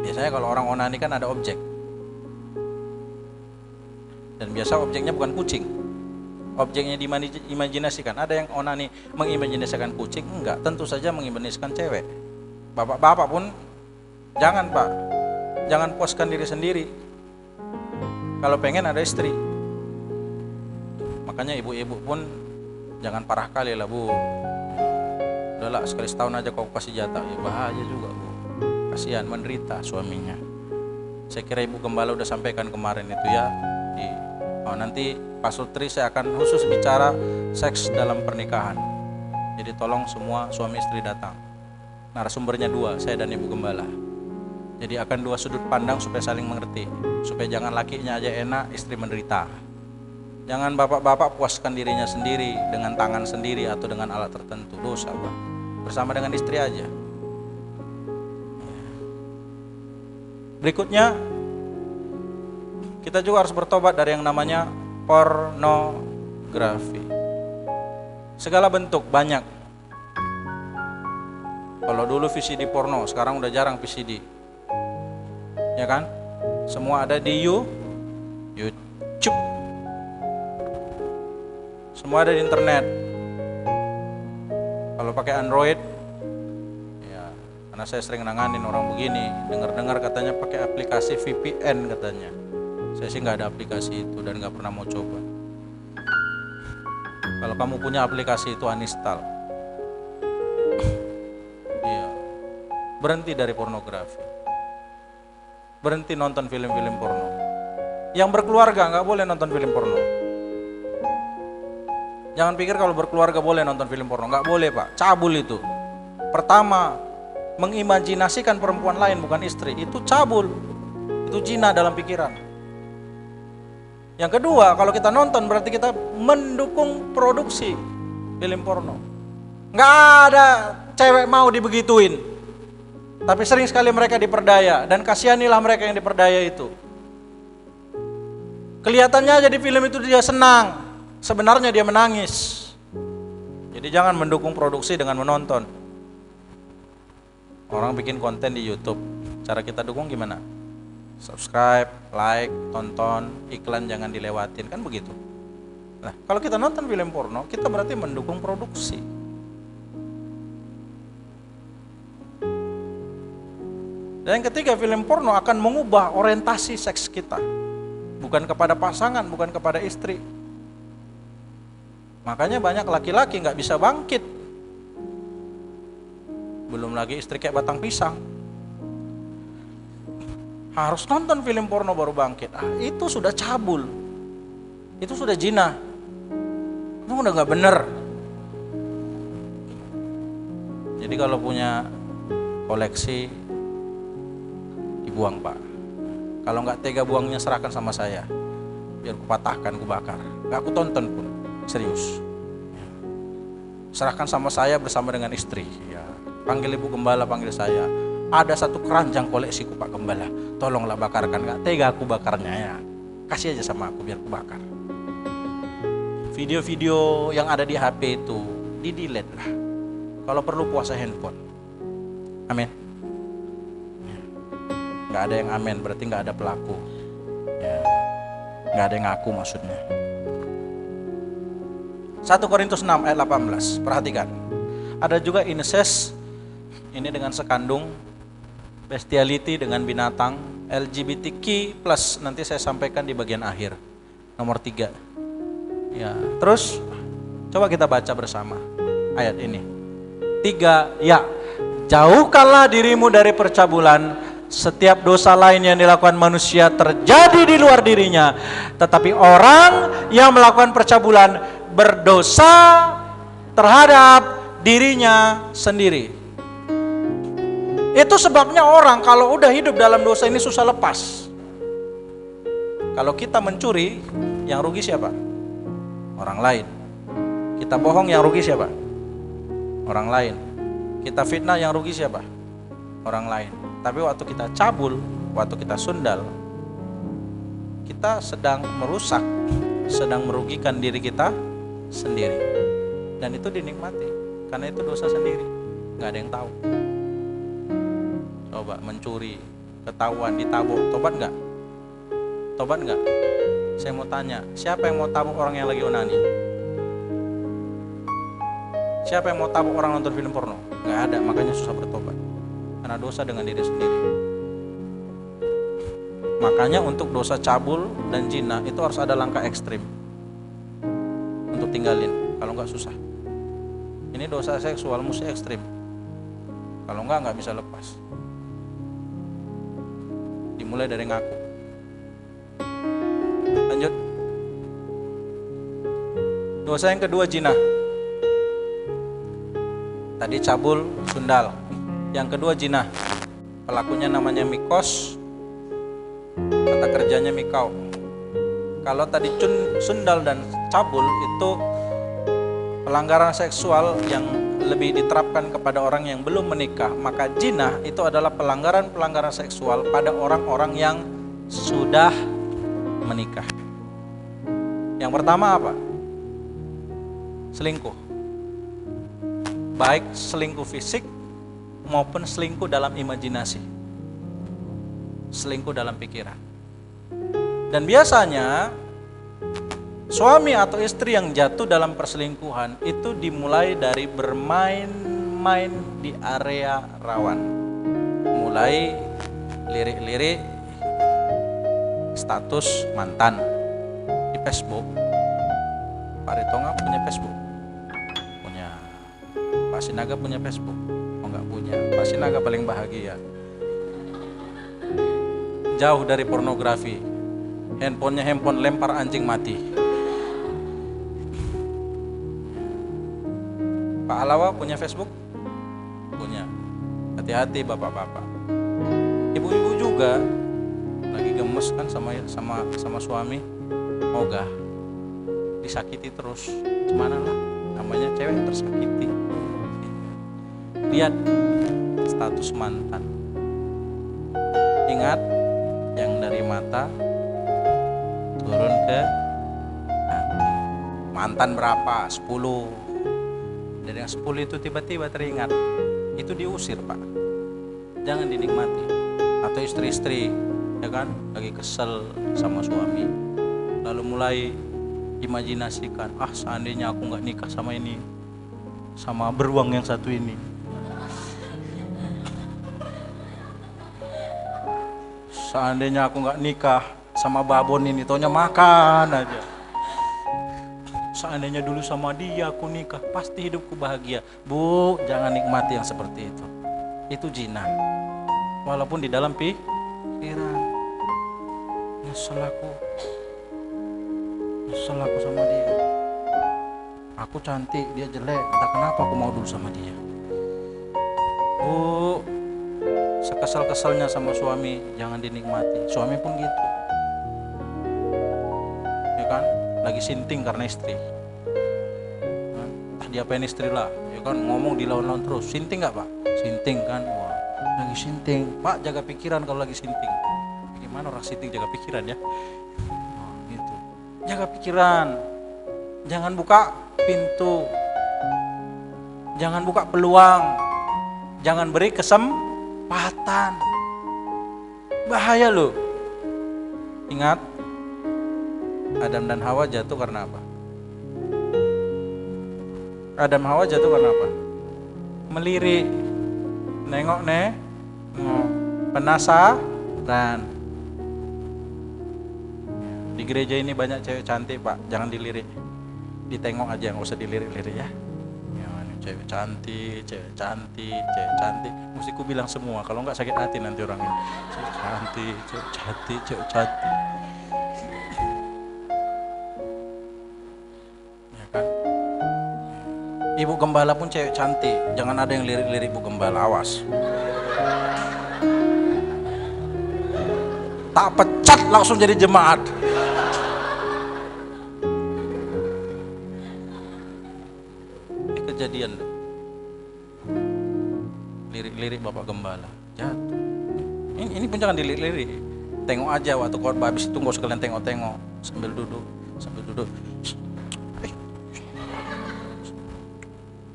Biasanya kalau orang onani kan ada objek. Dan biasa objeknya bukan kucing. Objeknya diimajinasikan. Ada yang onani mengimajinasikan kucing, enggak, tentu saja mengimajinasikan cewek. Bapak-bapak pun jangan, Pak. Jangan puaskan diri sendiri. Kalau pengen ada istri. Makanya ibu-ibu pun jangan parah kali lah, Bu. Udahlah, sekali setahun aja kau kasih jatah. Ya bahaya juga, Bu. Kasihan, menderita suaminya. Saya kira Ibu Gembala udah sampaikan kemarin itu ya. Nanti Pastor Tri saya akan khusus bicara seks dalam pernikahan. Jadi tolong semua suami istri datang. Narasumbernya 2, saya dan Ibu Gembala. Jadi akan 2 sudut pandang supaya saling mengerti. Supaya jangan lakinya aja enak, istri menderita. Jangan bapak-bapak puaskan dirinya sendiri dengan tangan sendiri atau dengan alat tertentu. Dosa, Pak. Bersama dengan istri aja. Berikutnya, kita juga harus bertobat dari yang namanya pornografi. Segala bentuk, banyak. Kalau dulu VCD porno, sekarang udah jarang VCD. Ya kan? Semua ada di YouTube. Semua ada di internet. Kalau pakai Android, ya, karena saya sering nanganin orang begini, dengar-dengar katanya pakai aplikasi VPN katanya. Saya sih nggak ada aplikasi itu dan nggak pernah mau coba. Kalau kamu punya aplikasi itu uninstall. Iya. Berhenti dari pornografi. Berhenti nonton film-film porno. Yang berkeluarga nggak boleh nonton film porno. Jangan pikir kalau berkeluarga boleh nonton film porno. Nggak boleh, Pak. Cabul itu. Pertama, mengimajinasikan perempuan lain bukan istri. Itu cabul. Itu zina dalam pikiran. Yang kedua, kalau kita nonton berarti kita mendukung produksi film porno. Nggak ada cewek mau dibegituin. Tapi sering sekali mereka diperdaya. Dan kasihanilah mereka yang diperdaya itu. Kelihatannya aja di film itu dia senang. Sebenarnya dia menangis. Jadi jangan mendukung produksi dengan menonton. Orang bikin konten di YouTube. Cara kita dukung gimana? Subscribe, like, tonton, iklan jangan dilewatin, kan begitu. Nah, kalau kita nonton film porno, kita berarti mendukung produksi. Dan yang ketiga, film porno akan mengubah orientasi seks kita. Bukan kepada pasangan, bukan kepada istri. Makanya banyak laki-laki gak bisa bangkit. Belum lagi istri kayak batang pisang. Harus nonton film porno baru bangkit. Itu sudah cabul. Itu sudah zina. Itu udah gak bener. Jadi kalau punya koleksi, dibuang, Pak. Kalau gak tega buangnya, serahkan sama saya. Biar kupatahkan, kubakar. Gak aku tonton pun. Serius. Serahkan sama saya bersama dengan istri. Ya. Panggil Ibu Gembala, panggil saya. Ada satu keranjang koleksiku, Pak Gembala. Tolonglah bakarkan, gak tega aku bakarnya ya. Kasih aja sama aku biar aku bakar. Video-video yang ada di HP itu di-delete lah. Kalau perlu puasa handphone. Amin. Gak ada yang amin, berarti gak ada pelaku. Ya. Gak ada yang ngaku maksudnya. 1 Korintus 6 ayat 18. Perhatikan. Ada juga incest. Ini dengan sekandung. bestiality dengan binatang, LGBTQ plus nanti saya sampaikan di bagian akhir. Nomor 3. Ya, terus coba kita baca bersama ayat ini. 3, ya. Jauhkanlah dirimu dari percabulan. Setiap dosa lain yang dilakukan manusia terjadi di luar dirinya, tetapi orang yang melakukan percabulan berdosa terhadap dirinya sendiri. Itu sebabnya orang kalau udah hidup dalam dosa ini susah lepas. Kalau kita mencuri, yang rugi siapa? Orang lain. Kita bohong, yang rugi siapa? Orang lain. Kita fitnah, yang rugi siapa? Orang lain. Tapi waktu kita cabul, waktu kita sundal, kita sedang merusak, sedang merugikan diri kita sendiri. Dan itu dinikmati, karena itu dosa sendiri. Gak ada yang tahu. Coba mencuri, ketahuan, ditabuk, tobat gak? Tobat gak? Saya mau tanya, siapa yang mau tabuk orang yang lagi onani? Siapa yang mau tabuk orang nonton film porno? Gak ada, makanya susah bertobat. Karena dosa dengan diri sendiri. Makanya untuk dosa cabul dan zina itu harus ada langkah ekstrim untuk tinggalin. Kalau enggak susah. Ini dosa seksual mesti ekstrim. Kalau enggak bisa lepas. Dimulai dari ngaku. Lanjut. Dosa yang kedua zina. Tadi cabul, sundal. Yang kedua zina. Pelakunya namanya Mikos. Kata kerjanya Mikau. Kalau tadi sundal dan cabul itu pelanggaran seksual yang lebih diterapkan kepada orang yang belum menikah, maka zina itu adalah pelanggaran seksual pada orang-orang yang sudah menikah. Yang pertama apa? Selingkuh. Baik selingkuh fisik maupun selingkuh dalam imajinasi, selingkuh dalam pikiran. Dan biasanya suami atau istri yang jatuh dalam perselingkuhan itu dimulai dari bermain-main di area rawan. Mulai lirik-lirik status mantan di Facebook. Pak Ritonga punya Facebook? Punya. Pak Sinaga punya Facebook? Enggak punya. Pak Sinaga paling bahagia. Jauh dari pornografi. Handphonenya handphone lempar anjing mati. Pak Alawa punya Facebook? Punya. Hati-hati bapak-bapak. Ibu-ibu juga lagi gemes kan sama suami, ogah disakiti terus. Gimana lah, namanya cewek tersakiti. Lihat status mantan. Ingat, yang dari mata turun ke hati. Mantan berapa? 10. Dari yang 10 itu tiba-tiba teringat, itu diusir Pak. Jangan dinikmati. Atau istri-istri, ya kan, lagi kesel sama suami, lalu mulai imajinasikan, seandainya aku nggak nikah sama ini, sama beruang yang satu ini. Seandainya aku nggak nikah sama babon ini, taunya makan aja. Seandainya dulu sama dia aku nikah, pasti hidupku bahagia. Bu, jangan nikmati yang seperti itu. Itu zina. Walaupun di dalam pikiran, nyesel aku sama dia. Aku cantik, dia jelek, entah kenapa aku mau dulu sama dia. Bu, sekesal-kesalnya sama suami jangan dinikmati. Suami pun gitu, ya kan, lagi sinting karena istri. Entah diapain istri lah, ya kan, ngomong dilawan-lawan terus. Sinting nggak Pak? Sinting kan, wah, lagi sinting. Pak, jaga pikiran kalau lagi sinting. Gimana orang sinting jaga pikiran ya? Gitu. Jaga pikiran. Jangan buka pintu. Jangan buka peluang. Jangan beri kesempatan. Bahaya loh. Ingat, Adam dan Hawa jatuh karena apa? Adam Hawa jatuh karena apa? Melirik. Nengok. Penasaran. Di gereja ini banyak cewek cantik Pak, jangan dilirik. Ditengok aja, nggak usah dilirik-lirik ya. Ini cewek cantik, cewek cantik, cewek cantik. Mesti ku bilang semua, kalau nggak sakit hati nanti orang ini. Cewek cantik, cewek cantik, cewek cantik. Ya kan? Ibu gembala pun cewek cantik, jangan ada yang lirik-lirik ibu gembala, awas. Tak pecat langsung jadi jemaat. Ini kejadian loh. Lirik-lirik bapak gembala jatuh. Ini pun jangan dilirik-lirik. Tengok aja waktu khotbah, habis itu nggak usah kalian tengok-tengok, sambil duduk.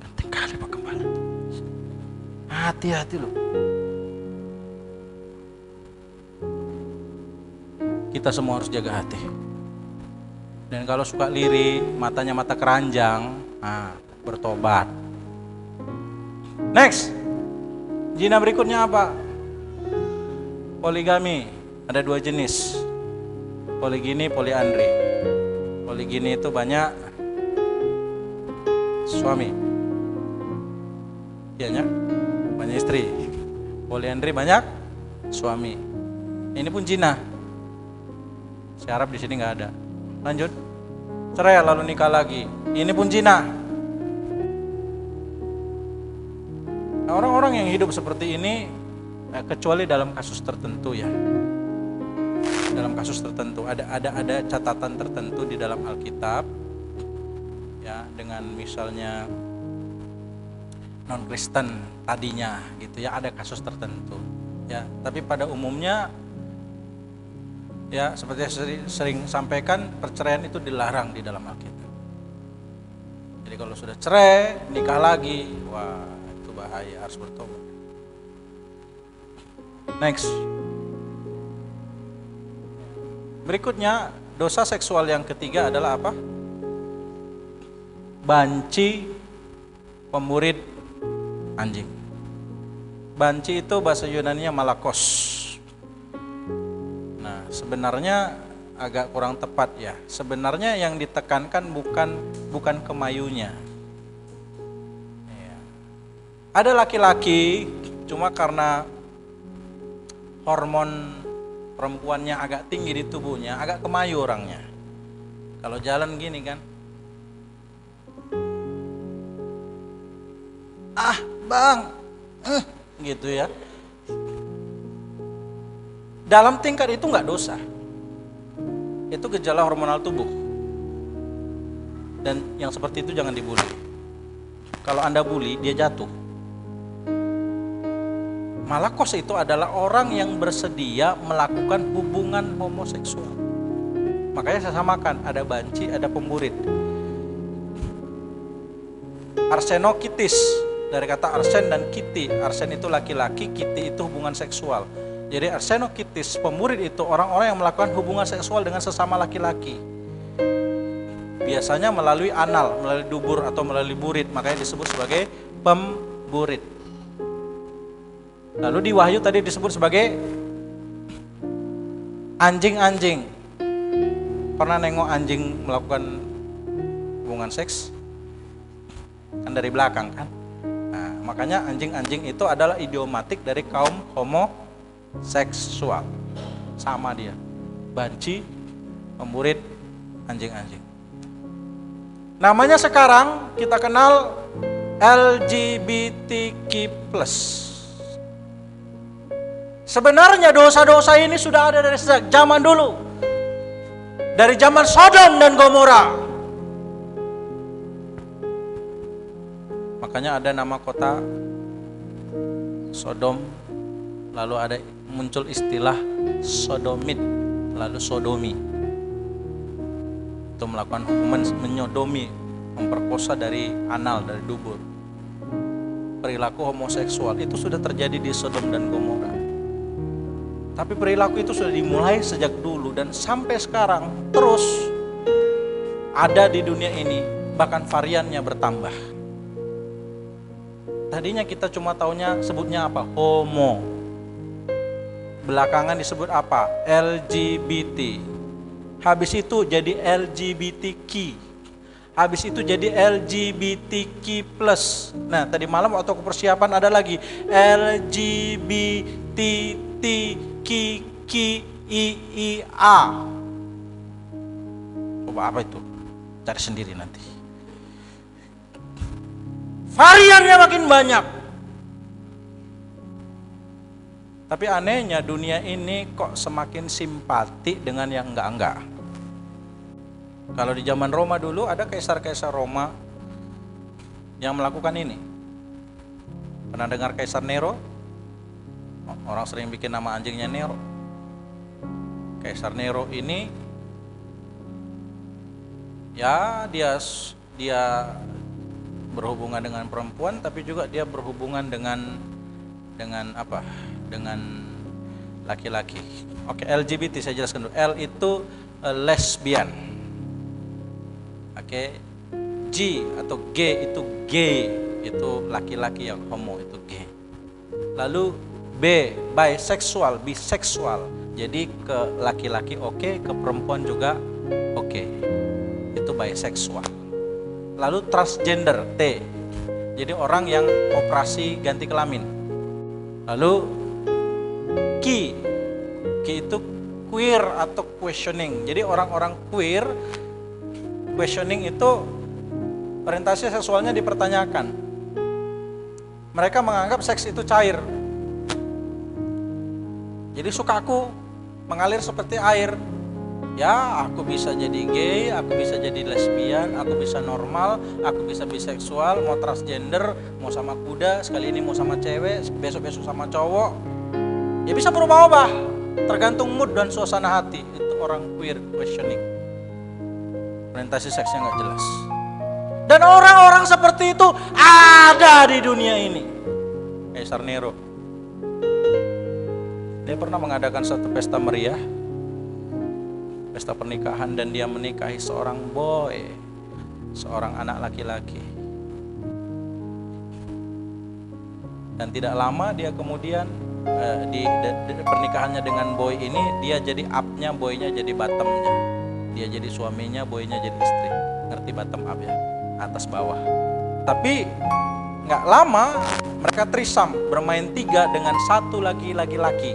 Penting kali pak gembala. Hati-hati loh. Kita semua harus jaga hati. Dan kalau suka lirik, matanya mata keranjang, bertobat. Next. Zina berikutnya apa? Poligami. Ada 2 jenis. Poligini, poliandri. Poligini itu banyak suami. Iya, banyak istri. Poliandri banyak suami. Ini pun zina. Saya harap di sini nggak ada. Lanjut, cerai lalu nikah lagi. Ini pun zina. Nah, orang-orang yang hidup seperti ini, kecuali dalam kasus tertentu ya. Dalam kasus tertentu ada catatan tertentu di dalam Alkitab, ya, dengan misalnya non Kristen tadinya, gitu ya, ada kasus tertentu, ya. Tapi pada umumnya. Ya, seperti saya sering sampaikan, perceraian itu dilarang di dalam Alkitab. Jadi kalau sudah cerai, nikah lagi, wah itu bahaya, harus bertobat. Next. Berikutnya, dosa seksual yang ketiga adalah apa? Banci pemurid anjing. Banci itu bahasa Yunaninya malakos. Sebenarnya agak kurang tepat ya. Sebenarnya yang ditekankan bukan kemayunya. Ya. Ada laki-laki cuma karena hormon perempuannya agak tinggi di tubuhnya, agak kemayu orangnya. Kalau jalan gini kan, bang, gitu ya. Dalam tingkat itu nggak dosa. Itu gejala hormonal tubuh. Dan yang seperti itu jangan dibully. Kalau Anda bully, dia jatuh. Malakos itu adalah orang yang bersedia melakukan hubungan homoseksual. Makanya saya samakan, ada banci, ada pemburit. Arsenokitis, dari kata arsen dan kiti. Arsen itu laki-laki, kiti itu hubungan seksual. Jadi arsenokitis, pemurid itu orang-orang yang melakukan hubungan seksual dengan sesama laki-laki. Biasanya melalui anal, melalui dubur atau melalui burit, makanya disebut sebagai pemburit. Lalu di Wahyu tadi disebut sebagai anjing-anjing. Pernah nengok anjing melakukan hubungan seks? Kan dari belakang kan? Nah, makanya anjing-anjing itu adalah idiomatik dari kaum homoseksual. Sama dia, banci, pemburit, anjing-anjing. Namanya sekarang kita kenal LGBTQ+. Sebenarnya dosa-dosa ini sudah ada dari sejak zaman dulu. Dari zaman Sodom dan Gomora. Makanya ada nama kota Sodom, lalu ada muncul istilah sodomit, lalu sodomi. Itu melakukan hukuman menyodomi, memperkosa dari anal, dari dubur. Perilaku homoseksual itu sudah terjadi di Sodom dan Gomora. Tapi perilaku itu sudah dimulai sejak dulu dan sampai sekarang terus ada di dunia ini, bahkan variannya bertambah. Tadinya kita cuma taunya sebutnya apa? Homo. belakangan disebut apa? LGBT. Habis itu jadi LGBTQ. Habis itu jadi LGBTQ+. Nah, tadi malam waktu persiapan ada lagi LGBTQIA. Coba apa itu? Cari sendiri nanti. Variannya makin banyak. Tapi anehnya dunia ini kok semakin simpati dengan yang enggak-enggak. Kalau di zaman Roma dulu ada kaisar-kaisar Roma yang melakukan ini. Pernah dengar Kaisar Nero? Orang sering bikin nama anjingnya Nero. Kaisar Nero ini ya dia berhubungan dengan perempuan, tapi juga dia berhubungan dengan apa? Dengan laki-laki. Oke, LGBT saya jelaskan dulu. L itu lesbian. Oke. G atau G itu gay, itu laki-laki yang homo, itu gay. Lalu B, bisexual. Jadi ke laki-laki oke, ke perempuan juga oke. Itu bisexual. Lalu transgender, T. Jadi orang yang operasi ganti kelamin. Lalu Q itu queer atau questioning. Jadi orang-orang queer, questioning itu orientasi seksualnya dipertanyakan. Mereka menganggap seks itu cair. Jadi sukaku mengalir seperti air. Ya, aku bisa jadi gay, aku bisa jadi lesbian, aku bisa normal, aku bisa biseksual, mau transgender, mau sama kuda, sekali ini mau sama cewek, besok-besok sama cowok. Ya bisa berubah-ubah, tergantung mood dan suasana hati. Itu orang queer questioning. Orientasi seksnya nggak jelas. Dan orang-orang seperti itu ada di dunia ini. Kaisar Nero, dia pernah mengadakan satu pesta meriah, pesta pernikahan, dan dia menikahi seorang boy, seorang anak laki-laki. Dan tidak lama dia kemudian di pernikahannya dengan boy ini, dia jadi up-nya, boynya jadi bottom-nya. Dia jadi suaminya, boynya jadi istri. Ngerti bottom up ya? Atas bawah. Tapi nggak lama mereka trisam, bermain 3 dengan satu lagi laki-laki,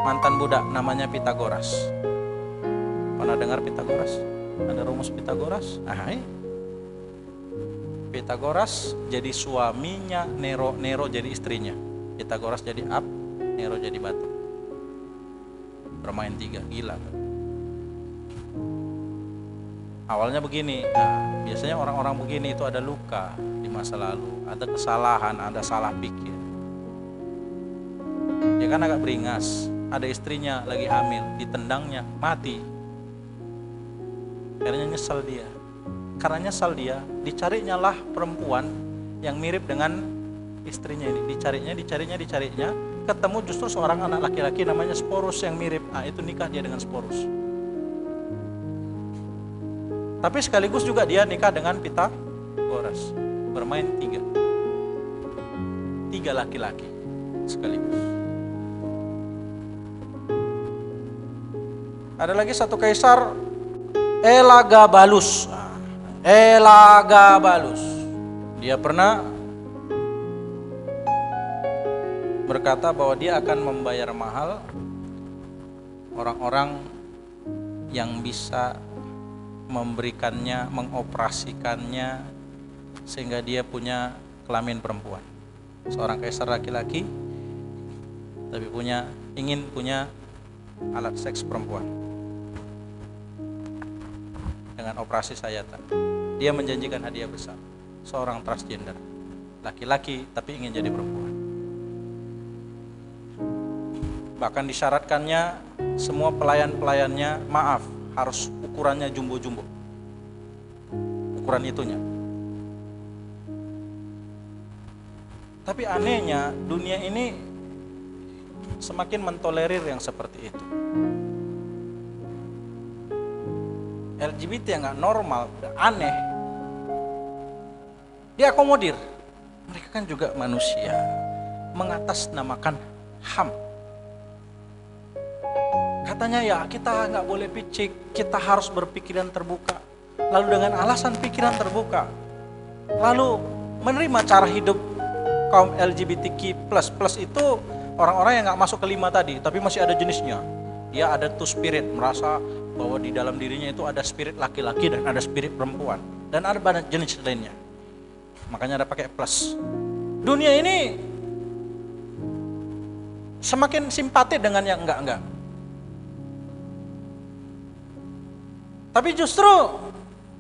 mantan budak namanya Pitagoras. Pernah dengar Pitagoras? Ada rumus Pitagoras? Pitagoras jadi suaminya Nero, Nero jadi istrinya. Pitagoras jadi up, Nero jadi bottom. Bermain 3, gila. Awalnya begini, biasanya orang-orang begini itu ada luka di masa lalu, ada kesalahan, ada salah pikir. Dia kan agak beringas, ada istrinya lagi hamil, ditendangnya, mati. Akhirnya nyesal dia. Karena nyesal dia, dicarinya lah perempuan yang mirip dengan istrinya ini. Dicarinya, ketemu justru seorang anak laki-laki namanya Sporus yang mirip. Itu nikah dia dengan Sporus. Tapi sekaligus juga dia nikah dengan Pitagoras. Bermain 3 laki-laki sekaligus. Ada lagi satu kaisar, Elagabalus. Dia pernah berkata bahwa dia akan membayar mahal orang-orang yang bisa memberikannya, mengoperasikannya sehingga dia punya kelamin perempuan. Seorang kaisar laki-laki tapi ingin punya alat seks perempuan dengan operasi sayatan. Dia menjanjikan hadiah besar. Seorang transgender, laki-laki tapi ingin jadi perempuan. Bahkan disyaratkannya semua pelayan-pelayannya, harus ukurannya jumbo-jumbo. Ukuran itunya. Tapi anehnya dunia ini semakin mentolerir yang seperti itu. LGBT yang gak normal, aneh, diakomodir. Mereka kan juga manusia, mengatasnamakan HAM. Katanya ya kita nggak boleh picik, kita harus berpikiran terbuka. Lalu dengan alasan pikiran terbuka, lalu menerima cara hidup kaum LGBTQ++ itu orang-orang yang nggak masuk ke 5 tadi, tapi masih ada jenisnya. Dia ada two spirit, merasa bahwa di dalam dirinya itu ada spirit laki-laki dan ada spirit perempuan. Dan ada banyak jenis lainnya. Makanya ada pakai plus. Dunia ini semakin simpati dengan yang enggak. Tapi justru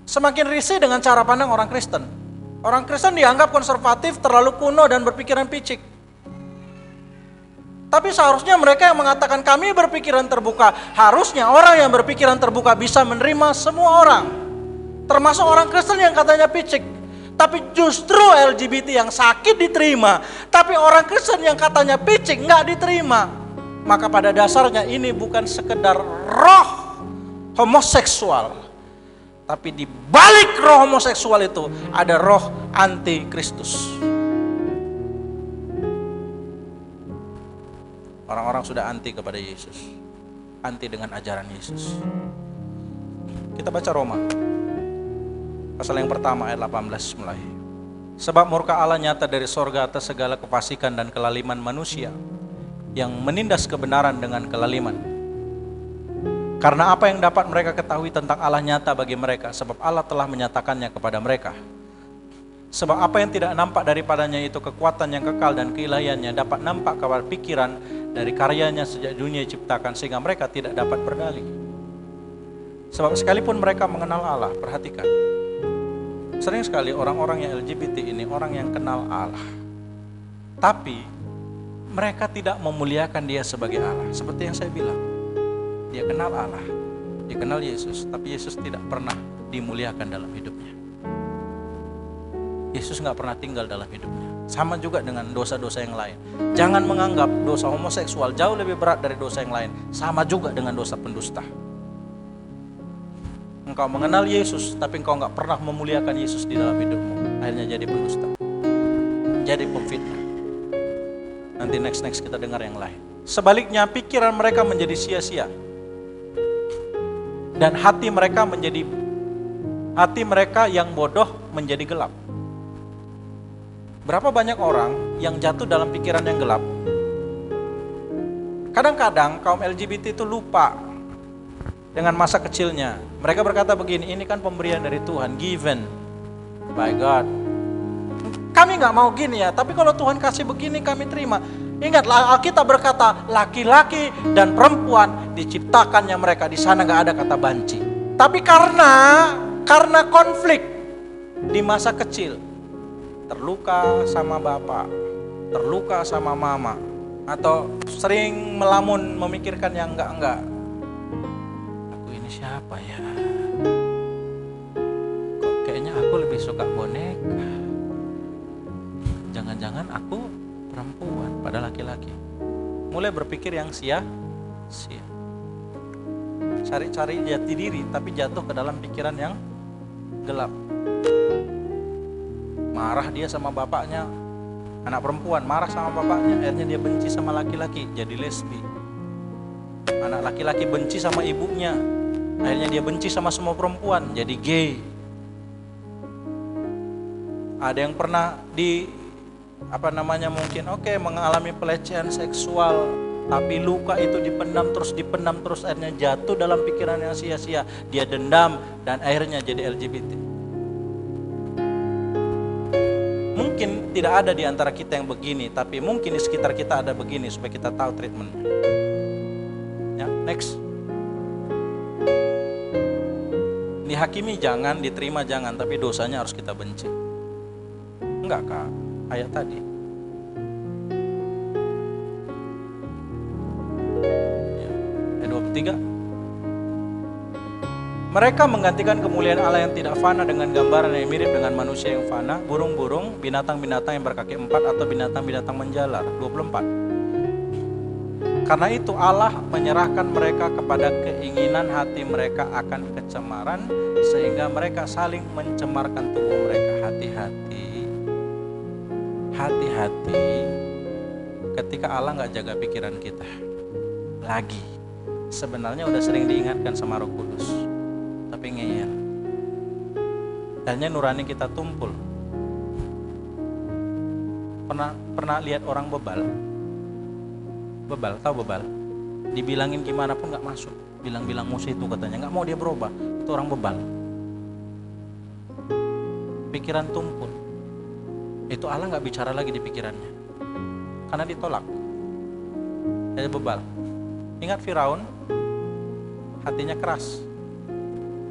semakin risih dengan cara pandang orang Kristen. Orang Kristen dianggap konservatif, terlalu kuno dan berpikiran picik. Tapi seharusnya mereka yang mengatakan kami berpikiran terbuka, harusnya orang yang berpikiran terbuka bisa menerima semua orang. Termasuk orang Kristen yang katanya picik. Tapi justru LGBT yang sakit diterima, tapi orang Kristen yang katanya picik nggak diterima. Maka pada dasarnya ini bukan sekedar roh homoseksual, tapi di balik roh homoseksual itu ada roh anti-Kristus. Orang-orang sudah anti kepada Yesus, anti dengan ajaran Yesus. Kita baca Roma pasal yang pertama ayat 18 mulai. Sebab murka Allah nyata dari sorga atas segala kefasikan dan kelaliman manusia yang menindas kebenaran dengan kelaliman. Karena apa yang dapat mereka ketahui tentang Allah nyata bagi mereka, sebab Allah telah menyatakannya kepada mereka. Sebab apa yang tidak nampak daripadanya itu kekuatan yang kekal dan keilahiannya dapat nampak kepada pikiran dari karyanya sejak dunia diciptakan, sehingga mereka tidak dapat berdalih. Sebab sekalipun mereka mengenal Allah, perhatikan, sering sekali orang-orang yang LGBT ini orang yang kenal Allah, tapi mereka tidak memuliakan dia sebagai Allah. Seperti yang saya bilang, dia kenal Allah, dia kenal Yesus, tapi Yesus tidak pernah dimuliakan dalam hidupnya. Yesus gak pernah tinggal dalam hidupnya. Sama juga dengan dosa-dosa yang lain. Jangan menganggap dosa homoseksual jauh lebih berat dari dosa yang lain. Sama juga dengan dosa pendusta. Engkau mengenal Yesus, tapi engkau gak pernah memuliakan Yesus di dalam hidupmu. Akhirnya jadi pendusta, jadi pemfitnah. Nanti next kita dengar yang lain. Sebaliknya pikiran mereka menjadi sia-sia, dan hati mereka yang bodoh menjadi gelap. Berapa banyak orang yang jatuh dalam pikiran yang gelap? Kadang-kadang kaum LGBT itu lupa dengan masa kecilnya. Mereka berkata begini, ini kan pemberian dari Tuhan, given by God. Kami gak mau gini ya, tapi kalau Tuhan kasih begini kami terima. Ingatlah Alkitab berkata, laki-laki dan perempuan diciptakannya mereka, di sana gak ada kata banci. Tapi karena konflik di masa kecil, terluka sama bapak, terluka sama mama, atau sering melamun memikirkan yang enggak. Aku ini siapa ya? Kok kayaknya aku lebih suka boneka. Jangan-jangan aku perempuan pada laki-laki. Mulai berpikir yang sia-sia. Cari-cari jati diri, tapi jatuh ke dalam pikiran yang gelap. Marah dia sama bapaknya, anak perempuan marah sama bapaknya, akhirnya dia benci sama laki-laki, jadi lesbi. Anak laki-laki benci sama ibunya, akhirnya dia benci sama semua perempuan, jadi gay. Ada yang pernah mengalami pelecehan seksual, tapi luka itu dipendam terus, akhirnya jatuh dalam pikiran yang sia-sia. Dia dendam dan akhirnya jadi LGBT. Mungkin tidak ada di antara kita yang begini, tapi mungkin di sekitar kita ada begini, supaya kita tahu treatmentnya. Ya, next. Dihakimi jangan, diterima jangan, tapi dosanya harus kita benci. Enggak kak, ayat tadi. Ya, ayat 23. Mereka menggantikan kemuliaan Allah yang tidak fana dengan gambaran yang mirip dengan manusia yang fana, burung-burung, binatang-binatang yang berkaki 4 atau binatang-binatang menjalar. 24. Karena itu Allah menyerahkan mereka kepada keinginan hati mereka akan kecemaran, sehingga mereka saling mencemarkan tubuh mereka. Hati-hati ketika Allah gak jaga pikiran kita. Lagi Sebenarnya udah sering diingatkan sama Roh Kudus, tapi ngeyel. Akhirnya nurani kita tumpul. Pernah lihat orang bebal? Bebal, tahu bebal? Dibilangin gimana pun nggak masuk. Bilang-bilang musuh itu katanya, nggak mau dia berubah. Itu orang bebal. Pikiran tumpul. Itu Allah nggak bicara lagi di pikirannya, karena ditolak. Jadi bebal. Ingat Firaun, hatinya keras,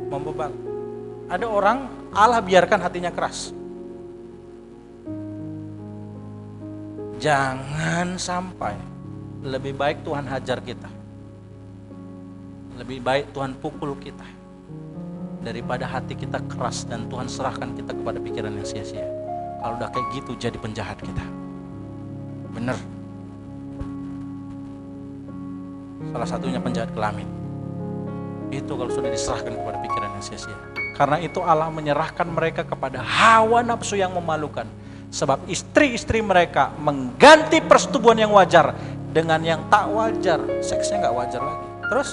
membebal. Ada orang Allah biarkan hatinya keras. Jangan sampai, lebih baik Tuhan hajar kita, lebih baik Tuhan pukul kita, daripada hati kita keras dan Tuhan serahkan kita kepada pikiran yang sia-sia. Kalau udah kayak gitu jadi penjahat kita. Bener. Salah satunya penjahat kelamin. Itu kalau sudah diserahkan kepada pikiran yang sia-sia. Karena itu Allah menyerahkan mereka kepada hawa nafsu yang memalukan. Sebab istri-istri mereka mengganti persetubuhan yang wajar dengan yang tak wajar. Seksnya gak wajar lagi. Terus?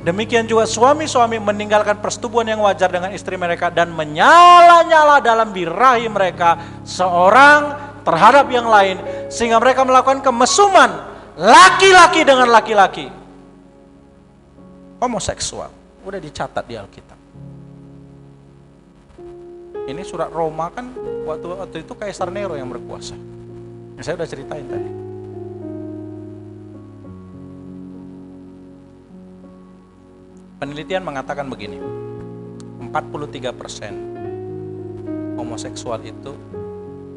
Demikian juga suami-suami meninggalkan persetubuhan yang wajar dengan istri mereka dan menyala-nyala dalam birahi mereka seorang terhadap yang lain, sehingga mereka melakukan kemesuman laki-laki dengan laki-laki. Homoseksual udah dicatat di Alkitab. Ini surat Roma kan waktu itu Kaisar Nero yang berkuasa. Yang saya udah ceritain tadi. Penelitian mengatakan begini, 43% homoseksual itu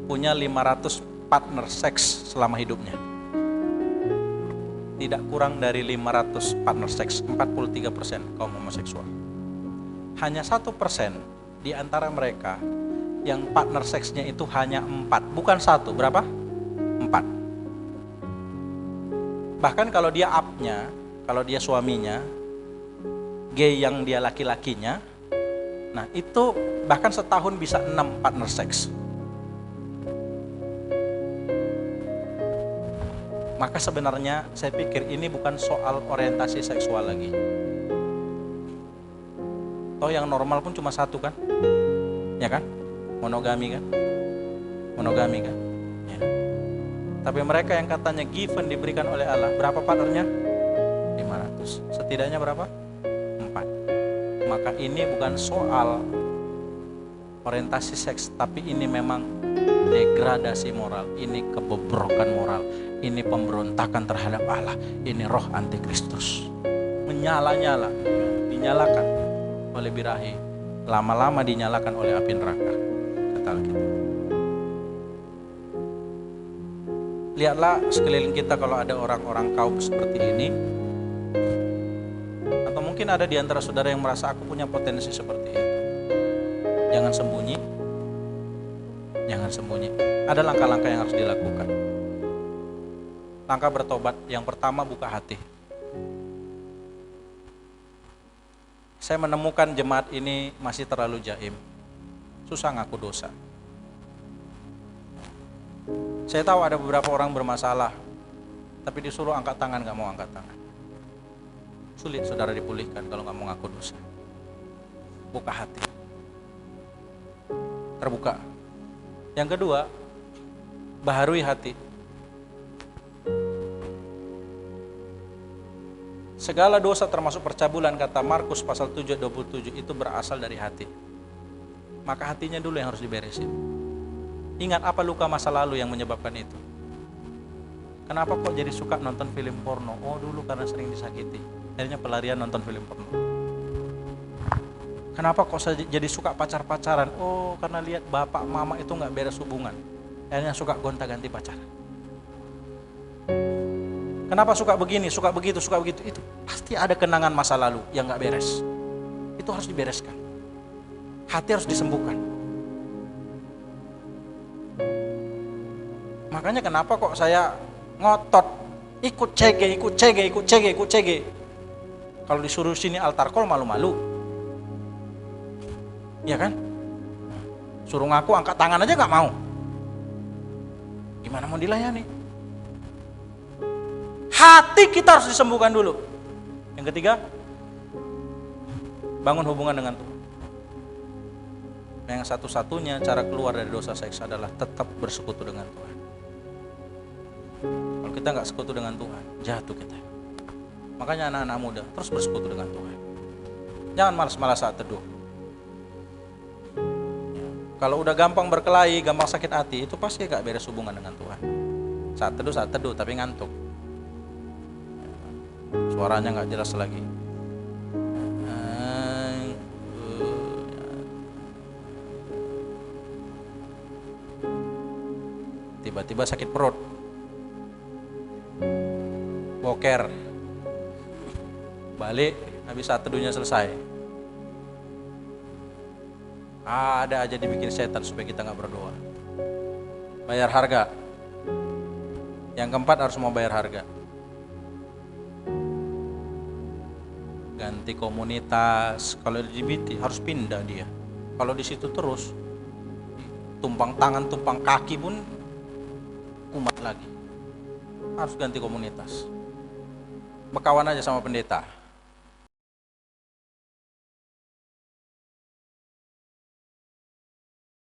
punya 500 partner seks selama hidupnya. Tidak kurang dari 500 partner seks, 43% kaum homoseksual. Hanya 1% di antara mereka yang partner seksnya itu hanya 4, bukan 1, berapa? 4. Bahkan kalau dia up-nya, kalau dia suaminya, gay yang dia laki-lakinya, nah itu bahkan setahun bisa 6 partner seks. Maka sebenarnya saya pikir ini bukan soal orientasi seksual lagi. Toh yang normal pun cuma 1 kan? Ya kan? Monogami kan? Monogami kan? Ya. Tapi mereka yang katanya given diberikan oleh Allah, berapa partnernya? 500. Setidaknya berapa? 4. Maka ini bukan soal orientasi seks, tapi ini memang degradasi moral, ini kebobrokan moral, ini pemberontakan terhadap Allah, ini roh antikristus. Menyala-nyala, dinyalakan oleh birahi, lama-lama dinyalakan oleh api neraka, kata Alkitab. Lihatlah sekeliling kita kalau ada orang-orang kaum seperti ini, atau mungkin ada di antara saudara yang merasa aku punya potensi seperti itu. Jangan sembunyi. Jangan sembunyi. Ada langkah-langkah yang harus dilakukan. Langkah bertobat, yang pertama buka hati. Saya menemukan jemaat ini masih terlalu jaim. Susah ngaku dosa. Saya tahu ada beberapa orang bermasalah, tapi disuruh angkat tangan, gak mau angkat tangan. Sulit saudara dipulihkan kalau gak mau ngaku dosa. Buka hati. Terbuka. Yang kedua, baharui hati. Segala dosa termasuk percabulan, kata Markus pasal 7:27, itu berasal dari hati. Maka hatinya dulu yang harus diberesin. Ingat apa luka masa lalu yang menyebabkan itu. Kenapa kok jadi suka nonton film porno? Oh dulu karena sering disakiti. Akhirnya pelarian nonton film porno. Kenapa kok saya jadi suka pacar-pacaran? Oh karena lihat bapak mama itu gak beres hubungan. Akhirnya suka gonta-ganti pacar. Kenapa suka begini, suka begitu, suka begitu? Itu pasti ada kenangan masa lalu yang gak beres. Itu harus dibereskan. Hati harus disembuhkan. Makanya kenapa kok saya ngotot ikut CG. Kalau disuruh sini altar call malu-malu. Iya kan? Suruh ngaku angkat tangan aja gak mau. Gimana mau dilayani? hati kita harus disembuhkan dulu. Yang ketiga, bangun hubungan dengan Tuhan. Yang satu-satunya cara keluar dari dosa seks adalah tetap bersekutu dengan Tuhan. Kalau kita nggak sekutu dengan Tuhan, jatuh kita. Makanya anak-anak muda terus bersekutu dengan Tuhan. Jangan malas-malas saat teduh. Kalau udah gampang berkelahi, gampang sakit hati, itu pasti gak beres hubungan dengan Tuhan. Saat teduh, tapi ngantuk. Suaranya gak jelas lagi. Tiba-tiba sakit perut, boker, balik habis saat teduhnya selesai. Ada aja dibikin setan supaya kita gak berdoa. Bayar harga. Yang keempat harus mau bayar harga. Ganti komunitas. Kalau LGBT harus pindah dia. Kalau di situ terus tumpang tangan, tumpang kaki pun kumat lagi. Harus ganti komunitas. Berkawan aja sama pendeta.